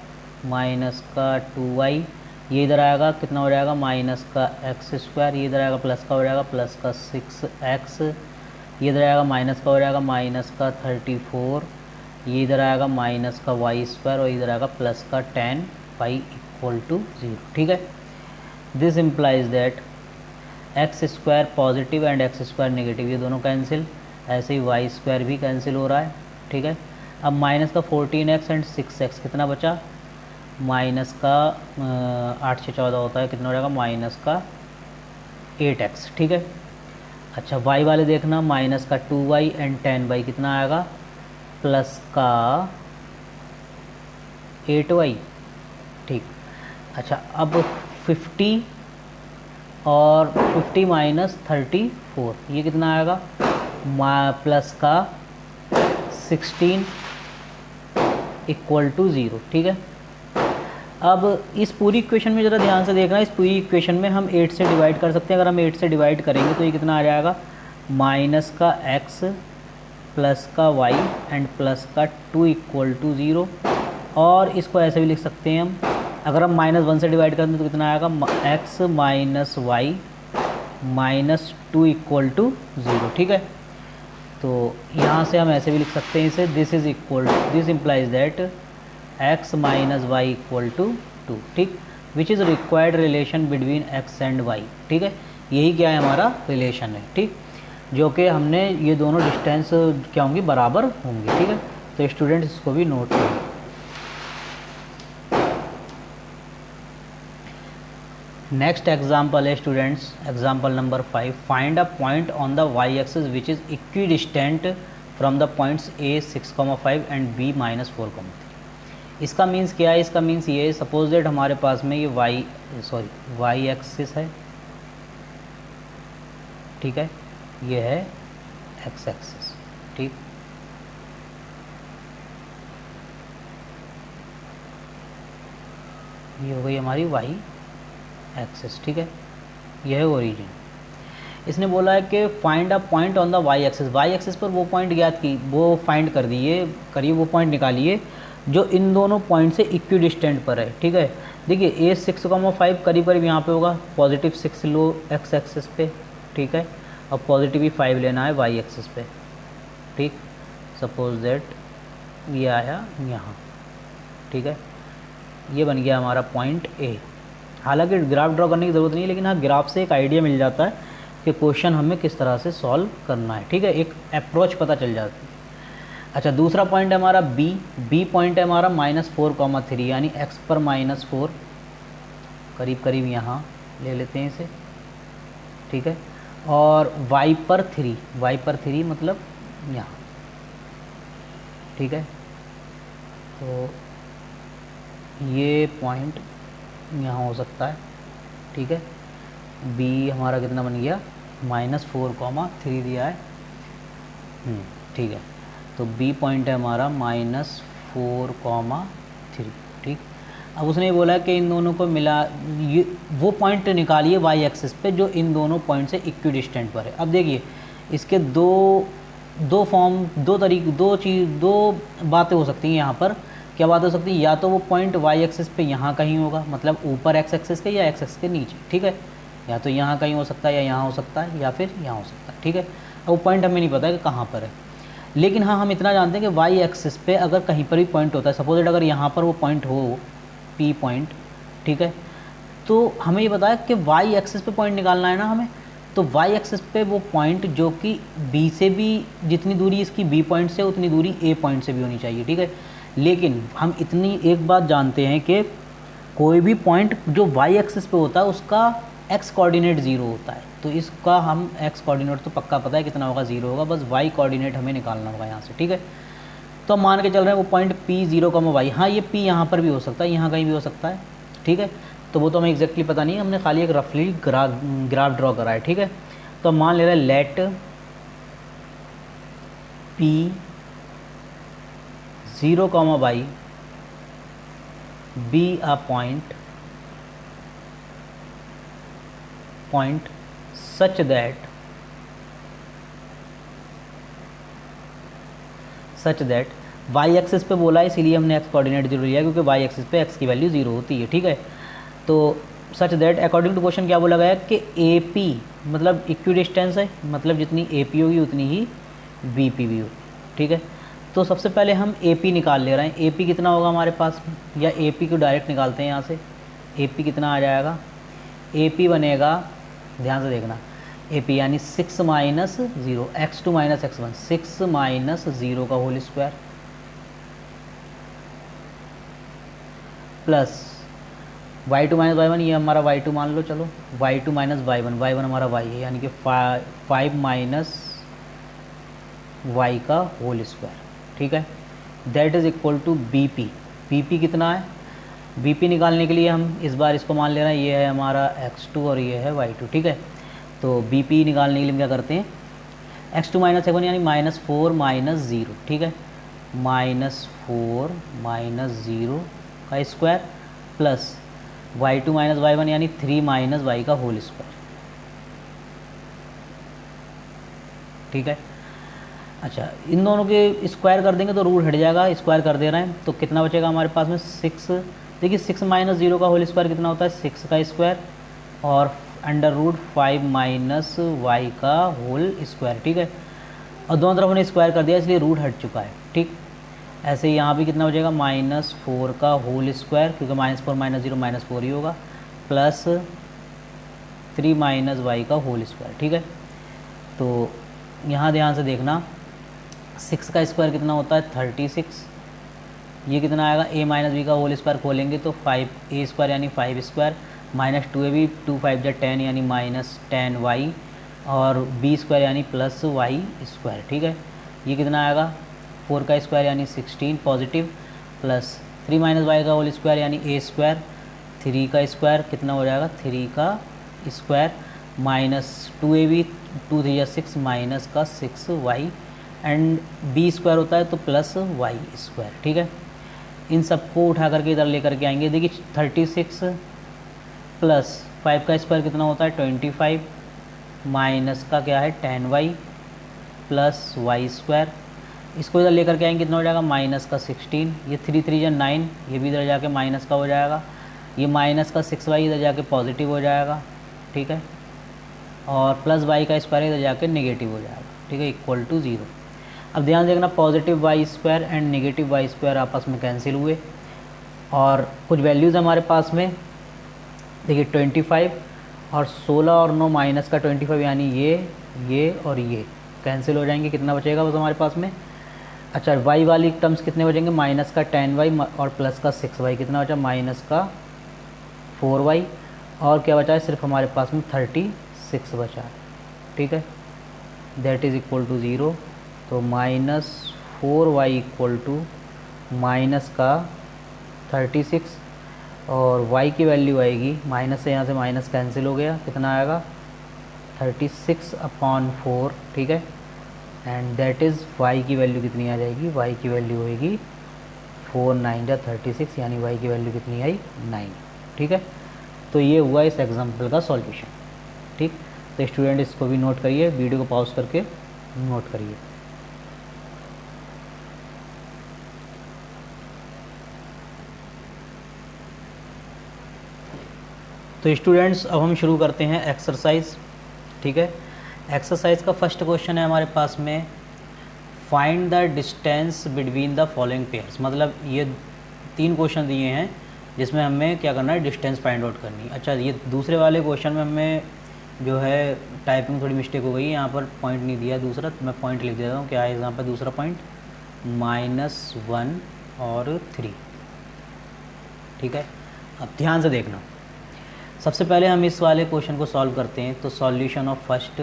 माइनस का 2y, ये इधर आएगा कितना हो जाएगा, माइनस का एक्स स्क्वायर, ये इधर आएगा प्लस का हो जाएगा, प्लस का 6x, ये इधर आएगा माइनस का हो जाएगा, माइनस का 34, ये इधर आएगा माइनस का y स्क्वायर और इधर आएगा प्लस का 10y इक्वल टू 0, ठीक है। This implies that x square positive and x square negative, ये दोनों कैंसिल, ऐसे ही वाई स्क्वायर भी कैंसिल हो रहा है, ठीक है। अब माइनस का 14x एंड 6x कितना बचा, माइनस का 8 से 14 होता है, कितना हो जाएगा माइनस का 8x, ठीक है। अच्छा y वाले देखना, माइनस का 2y एंड 10y कितना आएगा, प्लस का 8y, ठीक। अच्छा अब 50 और 50 माइनस 34 ये कितना आएगा, प्लस का 16 इक्वल टू 0, ठीक है। अब इस पूरी इक्वेशन में ज़रा ध्यान से देखना, इस पूरी इक्वेशन में हम 8 से डिवाइड कर सकते हैं। अगर हम 8 से डिवाइड करेंगे तो ये कितना आ जाएगा, माइनस का x प्लस का y एंड प्लस का 2 इक्वल टू 0। और इसको ऐसे भी लिख सकते हैं हम, अगर हम -1 से डिवाइड करते हैं तो कितना आएगा, x minus y minus 2 equal to 0, ठीक है। तो यहाँ से हम ऐसे भी लिख सकते हैं इसे, this is equal, this implies that x minus y equal to 2, ठीक, which is required relation between x and y, ठीक है। यही क्या है, हमारा रिलेशन है, ठीक, जो कि हमने ये दोनों डिस्टेंस क्या होंगी, बराबर होंगे, ठीक है। तो स्टूडेंट इसको भी नोट करें। नेक्स्ट एग्जाम्पल है students, example number 5, find a point on the y axis which is equidistant from the points a 6,5 and b -4,3। इसका मीन्स क्या है, इसका मीन्स ये, सपोज दैट हमारे पास में ये वाई एक्सिस है, ठीक है, ये है एक्स एक्सिस, ठीक। ये हो गई हमारी वाई एक्सिस, ठीक है, यह है ओरिजिन। इसने बोला है कि find a point on the y axis, y axis पर वो पॉइंट ज्ञात की, वो फाइंड कर दिए, करिए वो पॉइंट निकालिए जो इन दोनों पॉइंट से इक्विडिस्टेंट पर है, ठीक है। देखिए a 6,5 करीब करीब यहाँ पे होगा, पॉजिटिव 6 लो एक्स एक्सिस पे, ठीक है, अब पॉजिटिव ही 5 लेना है वाई एक्सिस पे, ठीक। सपोज दैट ये आया यहाँ, ठीक है, ये बन गया हमारा पॉइंट A। हालांकि ग्राफ ड्रॉ करने की ज़रूरत नहीं है, लेकिन हाँ ग्राफ से एक आइडिया मिल जाता है कि क्वेश्चन हमें किस तरह से सॉल्व करना है, ठीक है, एक अप्रोच पता चल जाती है। अच्छा दूसरा पॉइंट है हमारा बी पॉइंट है हमारा -4,3 यानी x पर -4 करीब करीब यहाँ ले लेते हैं इसे, ठीक है, और y पर 3 मतलब यहाँ, ठीक है। तो ये पॉइंट यहाँ हो सकता है, ठीक है। b हमारा कितना बन गया, -4,3 दिया है, ठीक है। तो b पॉइंट है हमारा -4,3, ठीक। अब उसने बोला है कि इन दोनों को मिला, ये वो पॉइंट निकालिए y एक्सिस पे जो इन दोनों पॉइंट से इक्विडिस्टेंट पर है। अब देखिए इसके दो फॉर्म, दो बातें हो सकती हैं यहाँ पर। क्या बात हो सकती है, या तो वो पॉइंट y एक्सिस पे यहाँ कहीं होगा, मतलब ऊपर x एक्सिस के या x एक्सिस के नीचे, ठीक है, या तो यहाँ कहीं हो सकता है या यहाँ हो सकता है या फिर यहाँ हो सकता है, ठीक है। अब वो पॉइंट हमें नहीं पता है कि कहाँ पर है, लेकिन हाँ हम इतना जानते हैं कि y एक्सिस पे अगर कहीं पर भी पॉइंट होता है, सपोज दैट अगर यहाँ पर वो पॉइंट हो P पॉइंट, ठीक है, तो हमें ये बताया कि y एक्सिस पे पॉइंट निकालना है ना हमें। तो y एक्सिस पे वो पॉइंट जो कि B से भी, जितनी दूरी इसकी B पॉइंट से उतनी दूरी A पॉइंट से भी होनी चाहिए, ठीक है। लेकिन हम इतनी एक बात जानते हैं कि कोई भी पॉइंट जो y एक्सिस पे होता है उसका x कोऑर्डिनेट 0 होता है, तो इसका हम x कोऑर्डिनेट तो पक्का पता है कितना होगा, 0 होगा, बस y कोऑर्डिनेट हमें निकालना होगा यहाँ से, ठीक है। तो हम मान के चल रहे हैं वो पॉइंट P 0,y, हाँ ये P यहाँ पर भी हो सकता है, यहाँ कहीं भी हो सकता है, ठीक है। तो वो तो हमें एग्जैक्टली पता नहीं है, हमने खाली एक रफली ग्राफ ड्रॉ करा है, ठीक है। तो हम मान ले रहे हैं let P 0,y be a point such that y axis पे बोला है, इसीलिए हमने x कोऑर्डिनेट 0 लिया क्योंकि y एक्सिस पे x की वैल्यू 0 होती है, ठीक है। तो such that according to question क्या बोला गया है कि AP मतलब इक्विडिस्टेंस है, मतलब जितनी AP होगी उतनी ही BP भी होगी, ठीक है। तो सबसे पहले हम AP निकाल ले रहे हैं, AP कितना होगा हमारे पास, या AP को डायरेक्ट निकालते हैं यहाँ से। AP कितना आ जाएगा, AP बनेगा, ध्यान से देखना, ए पी यानी 6 minus 0, x2 minus x1, 6 minus 0 का whole square plus y2 minus y1, ये हमारा y2 मान लो, चलो y2 माइनस y1, y1 हमारा y है यानी कि 5 माइनस y का होल स्क्वायर, ठीक है। That is equal to B P. B P कितना है, बी पी निकालने के लिए हम इस बार इसको मान ले रहे हैं, ये है हमारा x2 और ये है y2, ठीक है। तो बी पी निकालने के लिए हम क्या करते हैं, x2 माइनस x1 यानी -4 माइनस 0, ठीक है, -4 माइनस 0 का square plus y2 minus y1 यानी 3 माइनस y का होल स्क्वायर, ठीक है। अच्छा, इन दोनों के स्क्वायर कर देंगे तो रूट हट जाएगा, स्क्वायर कर दे रहे हैं तो कितना बचेगा हमारे पास में 6। देखिए 6 माइनस 0 का होल स्क्वायर कितना होता है, 6 का स्क्वायर और √5 माइनस y का होल स्क्वायर, ठीक है। और दोनों तरफ हमने स्क्वायर कर दिया इसलिए रूट हट चुका है, ठीक। ऐसे ही यहाँ भी कितना हो जाएगा, -4 का होल स्क्वायर, क्योंकि -4 माइनस 0 -4 ही होगा, प्लस 3 माइनस y का होल स्क्वायर, ठीक है। तो यहाँ ध्यान से देखना, 6 का स्क्वायर कितना होता है 36, ये कितना आएगा a माइनस बी का होल स्क्वायर खोलेंगे तो 5a स्क्वायर यानी 5 स्क्वायर माइनस 2ab, 2 5 जा 10 यानी -10y और b स्क्वायर यानी +y स्क्वायर, ठीक है। ये कितना आएगा 4 का स्क्वायर यानी 16 पॉजिटिव प्लस 3 माइनस y का होल स्क्वायर यानी a स्क्वायर, 3 का स्क्वायर कितना हो जाएगा 3 का स्क्वायर माइनस 2ab, 2 3 6 माइनस का 6y एंड b स्क्वायर होता है तो प्लस y स्क्वायर, ठीक है। इन सबको उठा करके इधर लेकर के आएंगे। देखिए 36 प्लस 5 का स्क्वायर कितना होता है 25 माइनस का क्या है 10y प्लस y स्क्वायर, इसको इधर लेकर के आएंगे कितना हो जाएगा माइनस का 16, ये 3 3 या 9, ये भी इधर जाके माइनस का हो जाएगा, ये माइनस का 6y इधर जाके पॉजिटिव हो जाएगा, ठीक है, और प्लस y का स्क्वायर इधर जाके नेगेटिव हो जाएगा, ठीक है, इक्वल टू 0। अब ध्यान देखना positive y square and negative y square आपस में कैंसिल हुए और कुछ वैल्यूज़ हमारे पास में, देखिए 25 और 16 और 9 माइनस का 25 यानी ये और ये कैंसिल हो जाएंगे, कितना बचेगा बस हमारे पास में। अच्छा y वाली टर्म्स कितने बचेंगे, माइनस का 10y और प्लस का 6y, कितना बचा माइनस का 4y और क्या बचा है सिर्फ हमारे पास में 36 बचा, ठीक है, दैट इज़ इक्वल टू 0। तो -4y इक्वल टू माइनस का 36 और y की वैल्यू आएगी, माइनस से यहाँ से माइनस कैंसिल हो गया, कितना आएगा 36/4, ठीक है, एंड दैट इज़ y की वैल्यू कितनी आ जाएगी, y की वैल्यू होएगी 4 9 जा 36 यानी y की वैल्यू कितनी आई 9, ठीक है। तो ये हुआ इस एग्जाम्पल का सॉल्यूशन, ठीक। तो स्टूडेंट इसको भी नोट करिए, वीडियो को पॉज करके नोट करिए। तो स्टूडेंट्स अब हम शुरू करते हैं एक्सरसाइज, ठीक है। एक्सरसाइज का फर्स्ट क्वेश्चन है हमारे पास में, find the distance between the following pairs. मतलब ये 3 क्वेश्चन दिए हैं जिसमें हमें क्या करना है, डिस्टेंस फाइंड आउट करनी है। अच्छा ये दूसरे वाले क्वेश्चन में हमें जो है टाइपिंग थोड़ी मिस्टेक हो गई है, यहाँ पर पॉइंट नहीं दिया दूसरा, तो मैं पॉइंट लिख देता हूँ, क्या है यहाँ पर दूसरा पॉइंट -1 और 3, ठीक है। अब ध्यान से देखना, सबसे पहले हम इस वाले क्वेश्चन को सॉल्व करते हैं। तो सॉल्यूशन ऑफ फर्स्ट,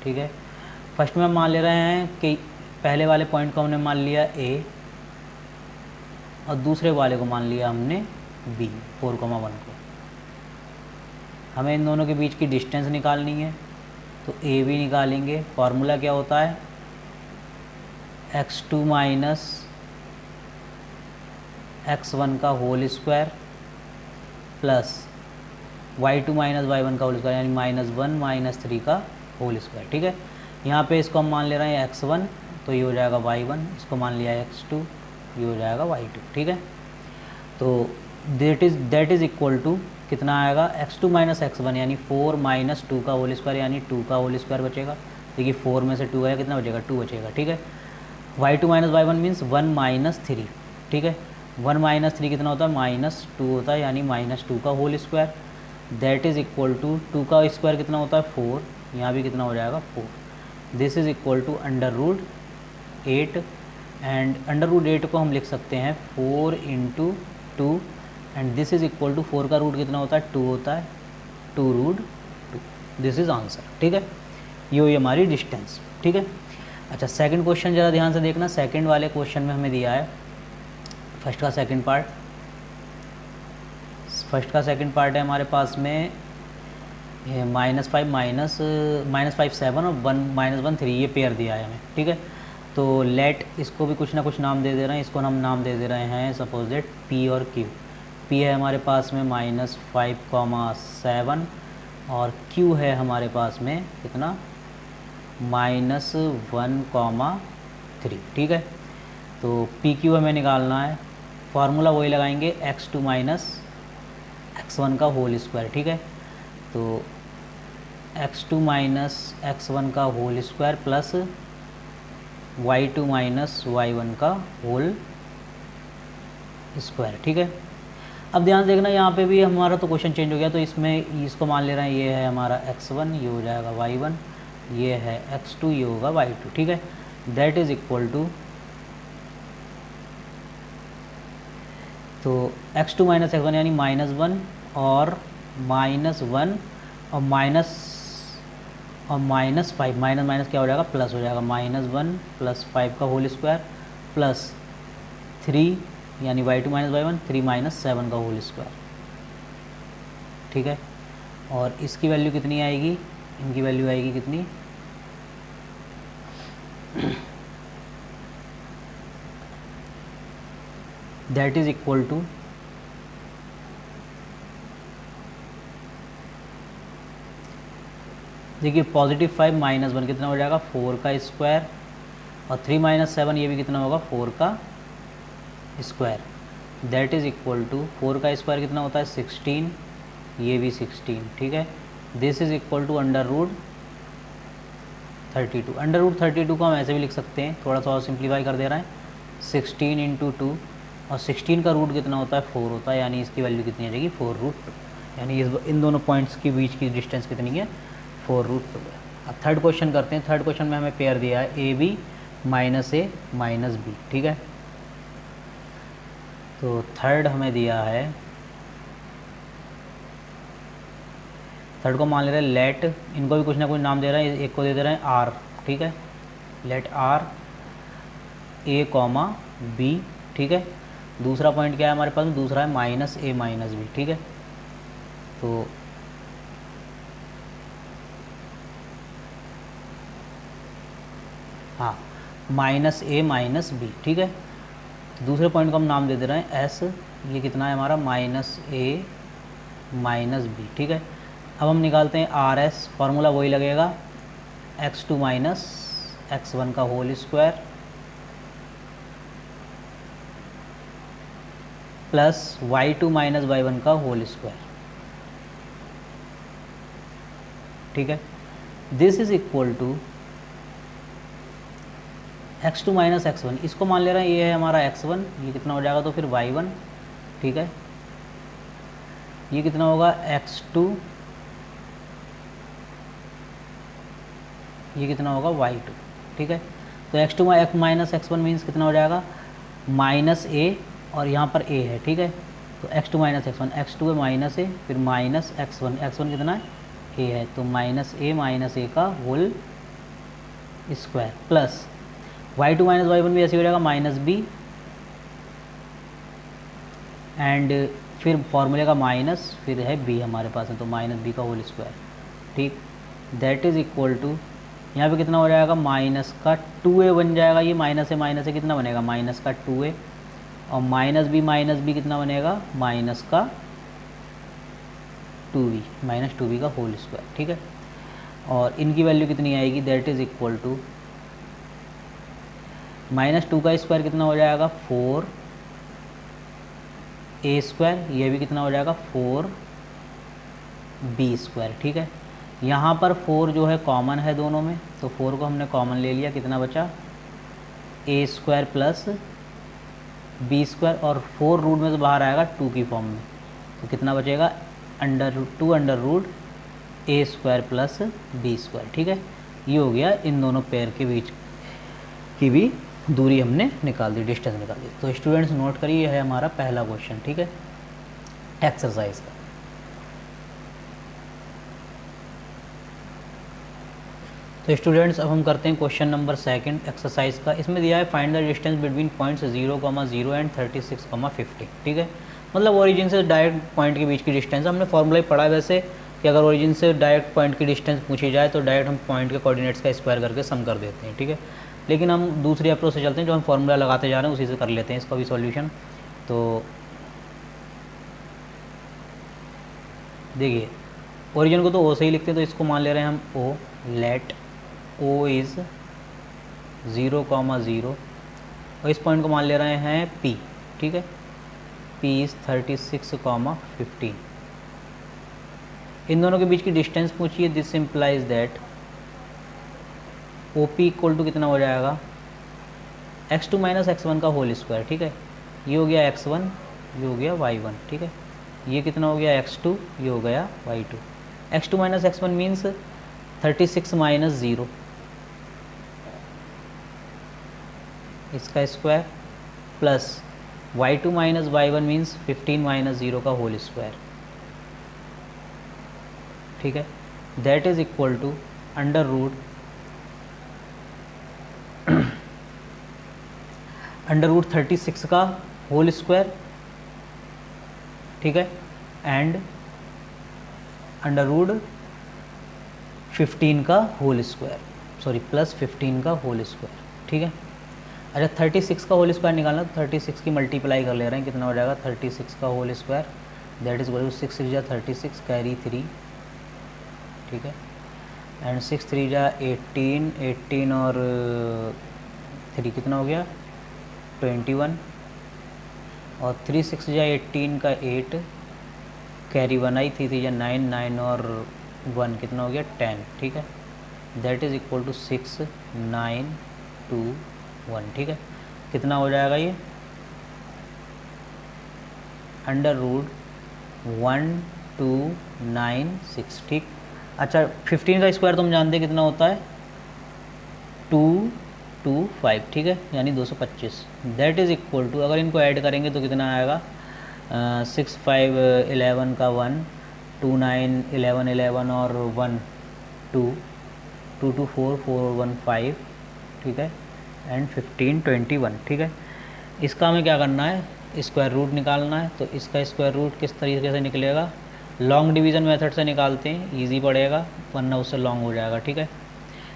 ठीक है, फर्स्ट में हम मान ले रहे हैं कि पहले वाले पॉइंट को हमने मान लिया A और दूसरे वाले को मान लिया हमने B, 4,1 को। हमें इन दोनों के बीच की डिस्टेंस निकालनी है, तो AB निकालेंगे। फार्मूला क्या होता है, x2 माइनस x1 का whole square plus y2 minus y1 का होल स्क्वायर यानी -1 - 3 का होल स्क्वायर, ठीक है। यहाँ पे इसको हम मान ले रहे हैं x1, तो ये हो जाएगा y1, इसको मान लिया है x2, ये हो जाएगा y2, ठीक है। तो दैट इज़ इक्वल टू कितना आएगा, x2 माइनस x1 यानी 4 माइनस 2 का होल स्क्वायर यानी 2 का होल स्क्वायर बचेगा। देखिए 4 में से 2 आया, कितना बचेगा 2 बचेगा, ठीक है। y2 माइनस y1 मीन्स 1 - 3, ठीक है। 1 - 3 कितना होता है -2 होता है यानी -2 का whole square that is equal to 2 का स्क्वायर कितना होता है 4, यहाँ भी कितना हो जाएगा 4. This is equal to under root 8 and under root 8 को हम लिख सकते हैं 4 into 2 and this is equal to 4 का रूट कितना होता है 2 होता है 2 रूट 2. This is answer. ठीक है, ये हुई हमारी डिस्टेंस. ठीक है. अच्छा, सेकंड क्वेश्चन ज़रा ध्यान से देखना. सेकंड वाले क्वेश्चन में हमें दिया है फर्स्ट का सेकंड पार्ट. फर्स्ट का सेकंड पार्ट है हमारे पास में -5 7 और 1 3 ये पेयर दिया है हमें. ठीक है, तो लेट इसको भी कुछ ना कुछ नाम दे रहे हैं. इसको हम नाम दे रहे हैं सपोज दैट P और Q. P है हमारे पास में -5, 7 और Q है हमारे पास में कितना -1, 3. ठीक है, तो PQ हमें निकालना है. फार्मूला वही लगाएंगे x2 -x1 का होल स्क्वायर. ठीक है, तो x2 -x1 का whole square plus y2 -y1 का होल स्क्वायर. ठीक है, अब ध्यान देखना यहाँ पे भी हमारा तो क्वेश्चन चेंज हो गया. तो इसमें इसको मान ले रहे हैं ये है हमारा x1, ये हो जाएगा y1, ये है x2, ये होगा y2. ठीक है, दैट इज़ इक्वल टू तो x2 -x1 यानी -1 और -1 और -5 माइनस क्या हो जाएगा प्लस हो जाएगा -1 + 5 का होल स्क्वायर प्लस 3 यानी y2 -y1 3 -7 का होल स्क्वायर. ठीक है, और इसकी वैल्यू कितनी आएगी, इनकी वैल्यू आएगी कितनी दैट इज़ इक्वल टू देखिए +5 -1 कितना हो जाएगा 4 का स्क्वायर और 3 -7 ये भी कितना होगा 4 का square. That is equal to 4 का स्क्वायर कितना होता है 16, ये भी 16. ठीक है, this is equal to under root 32. Under root 32 को हम ऐसे भी लिख सकते हैं, थोड़ा सा और सिंप्लीफाई कर दे रहे हैं. 16 इंटू 2 और 16 का रूट कितना होता है 4 होता है, यानी इसकी वैल्यू कितनी आ जाएगी 4√2. यानी इन दोनों पॉइंट्स के बीच की डिस्टेंस कितनी है 4√2 है. अब थर्ड क्वेश्चन करते हैं. थर्ड क्वेश्चन में हमें पेयर दिया है AB -A -B. ठीक है, तो थर्ड हमें दिया है, थर्ड को मान ले रहे हैं लेट, इनको भी कुछ ना कुछ नाम दे रहे हैं. एक को दे दे रहे हैं R. ठीक है, लेट R A, B. ठीक है, दूसरा पॉइंट क्या है हमारे पास में, दूसरा है -A -B. ठीक है, तो हाँ -A -B. ठीक है, तो दूसरे पॉइंट को हम नाम दे दे रहे हैं S. ये कितना है हमारा -A -B. ठीक है, अब हम निकालते हैं RS. फार्मूला वही लगेगा x2 -x1 का whole square plus y2 -y1 का होल स्क्वायर. ठीक है, this is equal to x2 -x1. इसको मान ले रहे हैं ये है हमारा x1, ये कितना हो जाएगा तो फिर y1. ठीक है, ये कितना होगा x2, ये कितना होगा y2. ठीक है, तो x2 -x1 मीन्स कितना हो जाएगा -A और यहाँ पर A है. ठीक है, तो x2 -x1, x2 है -A फिर -x1, x1 कितना है A है, तो -A का whole square plus y2 -y1 भी ऐसे हो जाएगा -B एंड फिर फॉर्मूले का माइनस फिर है B हमारे पास है, तो -B का होल स्क्वायर. ठीक, दैट इज़ इक्वल टू यहाँ पे कितना हो जाएगा माइनस का 2A बन जाएगा. ये माइनस से कितना बनेगा माइनस का 2A और -B कितना बनेगा माइनस का 2B -2B का होल स्क्वायर. ठीक है, और इनकी वैल्यू कितनी आएगी दैट इज़ इक्वल टू -2 का स्क्वायर कितना हो जाएगा 4A², ये भी कितना हो जाएगा 4B². ठीक है, यहाँ पर 4 जो है कॉमन है दोनों में, तो 4 को हमने कॉमन ले लिया. कितना बचा A² प्लस B² और 4 रूट में से बाहर आएगा 2 की फॉर्म में, तो कितना बचेगा under root plus B square, ठीक है। ये हो गया इन दोनों पेयर के बीच की भी दूरी हमने निकाल दी, डिस्टेंस निकाल दी। तो स्टूडेंट्स नोट करिए, यह है हमारा पहला क्वेश्चन, ठीक है, एक्सरसाइज का। तो स्टूडेंट्स अब हम करते हैं क्वेश्चन नंबर सेकंड एक्सरसाइज का। इसमें दिया है find the distance between points 0,0 and 36,50, ठीक है। मतलब ओरिजिन से डायरेक्ट पॉइंट के बीच की डिस्टेंस, हमने फॉर्मूला ही पढ़ा है वैसे कि अगर ओरिजिन से डायरेक्ट पॉइंट की डिस्टेंस पूछी जाए तो डायरेक्ट हम पॉइंट के कोऑर्डिनेट्स का स्क्वायर करके सम कर देते हैं, ठीक है। लेकिन हम दूसरी अप्रोच से चलते हैं, जो हम फॉर्मूला लगाते जा रहे हैं उसी से कर लेते हैं इसका भी सॉल्यूशन। तो देखिए, ओरिजिन को तो ओ से ही लिखते हैं, तो इसको मान ले रहे हैं हम ओ। लेट ओ इज़ 0,0 और इस पॉइंट को मान ले रहे हैं पी, ठीक है। P is 36,15। इन दोनों के बीच की डिस्टेंस पूछिए। This implies that O P equal to कितना हो जाएगा, x2 माइनस x1 का होल स्क्वायर, ठीक है। ये हो गया x1, ये हो गया y1, ठीक है। ये कितना हो गया x2, ये हो गया y2। x2 minus x1 means 36 minus 0, इसका square, plus y2 minus y1 means 15 minus 0 का होल स्क्वायर, ठीक है। That is equal to under root 36 का होल स्क्वायर, ठीक है, एंड अंडर रूट 15 का होल स्क्वायर, सॉरी प्लस 15 का होल स्क्वायर, ठीक है। अच्छा 36 का होल स्क्वायर निकालना, तो 36 की मल्टीप्लाई कर ले रहे हैं, कितना हो जाएगा 36 का whole square, that is equal to 6 3 जा 36 कैरी 3, ठीक है, एंड 6 3 जा 18 और 3 कितना हो गया 21, और 3 6 जा 18 का 8 कैरी 1 आई, 3 3 जा 9 9 और 1 कितना हो गया 10, ठीक है। दैट इज इक्वल टू 6 9 2 1, ठीक है। कितना हो जाएगा ये अंडर रूट 1296, ठीक। अच्छा 15 का स्क्वायर तो हम जानते हैं कितना होता है 225, ठीक है, यानी 225। दैट इज़ इक्वल टू, अगर इनको ऐड करेंगे तो कितना आएगा 6 5 11 का 1 2 9 11 11 और 1 2 2 2 4 4 1 5, ठीक है, एंड 15 21, ठीक है। इसका हमें क्या करना है, स्क्वायर रूट निकालना है। तो इसका स्क्वायर रूट किस तरीके से निकलेगा, लॉन्ग डिवीज़न मेथड से निकालते हैं, इजी पड़ेगा, वरना उससे लॉन्ग हो जाएगा, ठीक है।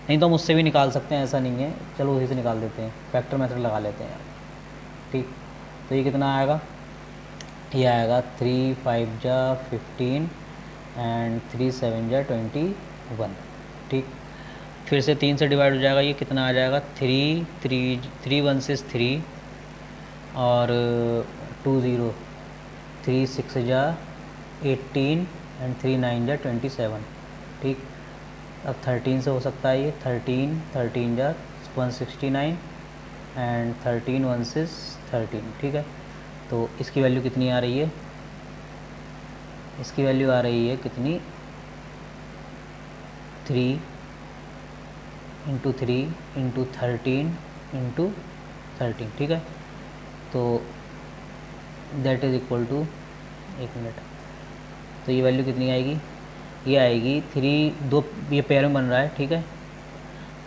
नहीं तो हम उससे भी निकाल सकते हैं, ऐसा नहीं है, चलो उसी से निकाल देते हैं, फैक्टर मेथड लगा लेते हैं, ठीक। तो ये कितना आएगा, ये आएगा 3 5 जा 15 एंड 3 7 जा 21, ठीक। फिर से 3 से डिवाइड हो जाएगा, ये कितना आ जाएगा 3 1 6 3 और 2 0 3 6 जा 18 एंड 3 9 जा 27, ठीक। अब 13 से हो सकता है ये 13 जा 169 एंड 13 1 6 13, ठीक है। तो इसकी वैल्यू कितनी आ रही है, इसकी वैल्यू आ रही है कितनी 3 इंटू 3 इंटू 13 इंटू 13, ठीक है। तो दैट इज़ इक्वल टू, एक मिनट, तो ये वैल्यू कितनी आएगी, ये आएगी 3 2, ये पेयर में बन रहा है, ठीक है।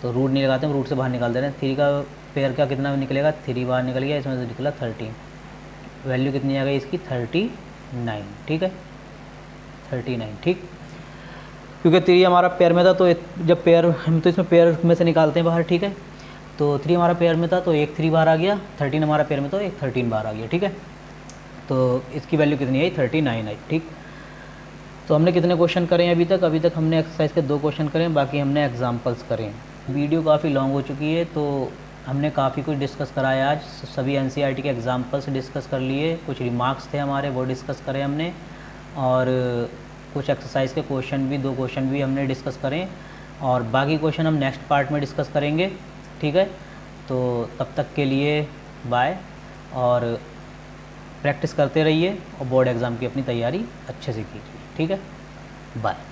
तो रूट नहीं लगाते हैं, रूट से बाहर निकाल दे रहे हैं। 3 का पेयर का कितना निकलेगा, 3 बाहर निकल गया, इसमें से निकला 13, वैल्यू कितनी आ गई इसकी 39, ठीक है, 39, ठीक। क्योंकि 3 हमारा पेयर में था, तो जब पेयर हम तो इसमें पेयर में से निकालते हैं बाहर, ठीक है। तो 3 हमारा पेयर में था तो एक 3 बाहर आ गया, 13 हमारा पेयर में तो एक 13 बाहर आ गया, ठीक है। तो इसकी वैल्यू कितनी आई 39 आई, ठीक। तो हमने कितने क्वेश्चन करे हैं अभी तक हमने एक्सरसाइज के 2 क्वेश्चन करें, बाकी हमने एग्जाम्पल्स करें। वीडियो काफ़ी लॉन्ग हो चुकी है, तो हमने काफ़ी कुछ डिस्कस करा है आज। सभी एनसीईआरटी के एग्जाम्पल्स डिस्कस कर लिए, कुछ रिमार्क्स थे हमारे वो डिस्कस करे हमने, और कुछ एक्सरसाइज के क्वेश्चन भी 2 क्वेश्चन भी हमने डिस्कस करें, और बाकी क्वेश्चन हम नेक्स्ट पार्ट में डिस्कस करेंगे, ठीक है। तो तब तक के लिए बाय, और प्रैक्टिस करते रहिए और बोर्ड एग्ज़ाम की अपनी तैयारी अच्छे से कीजिए। ठीक है, बाय।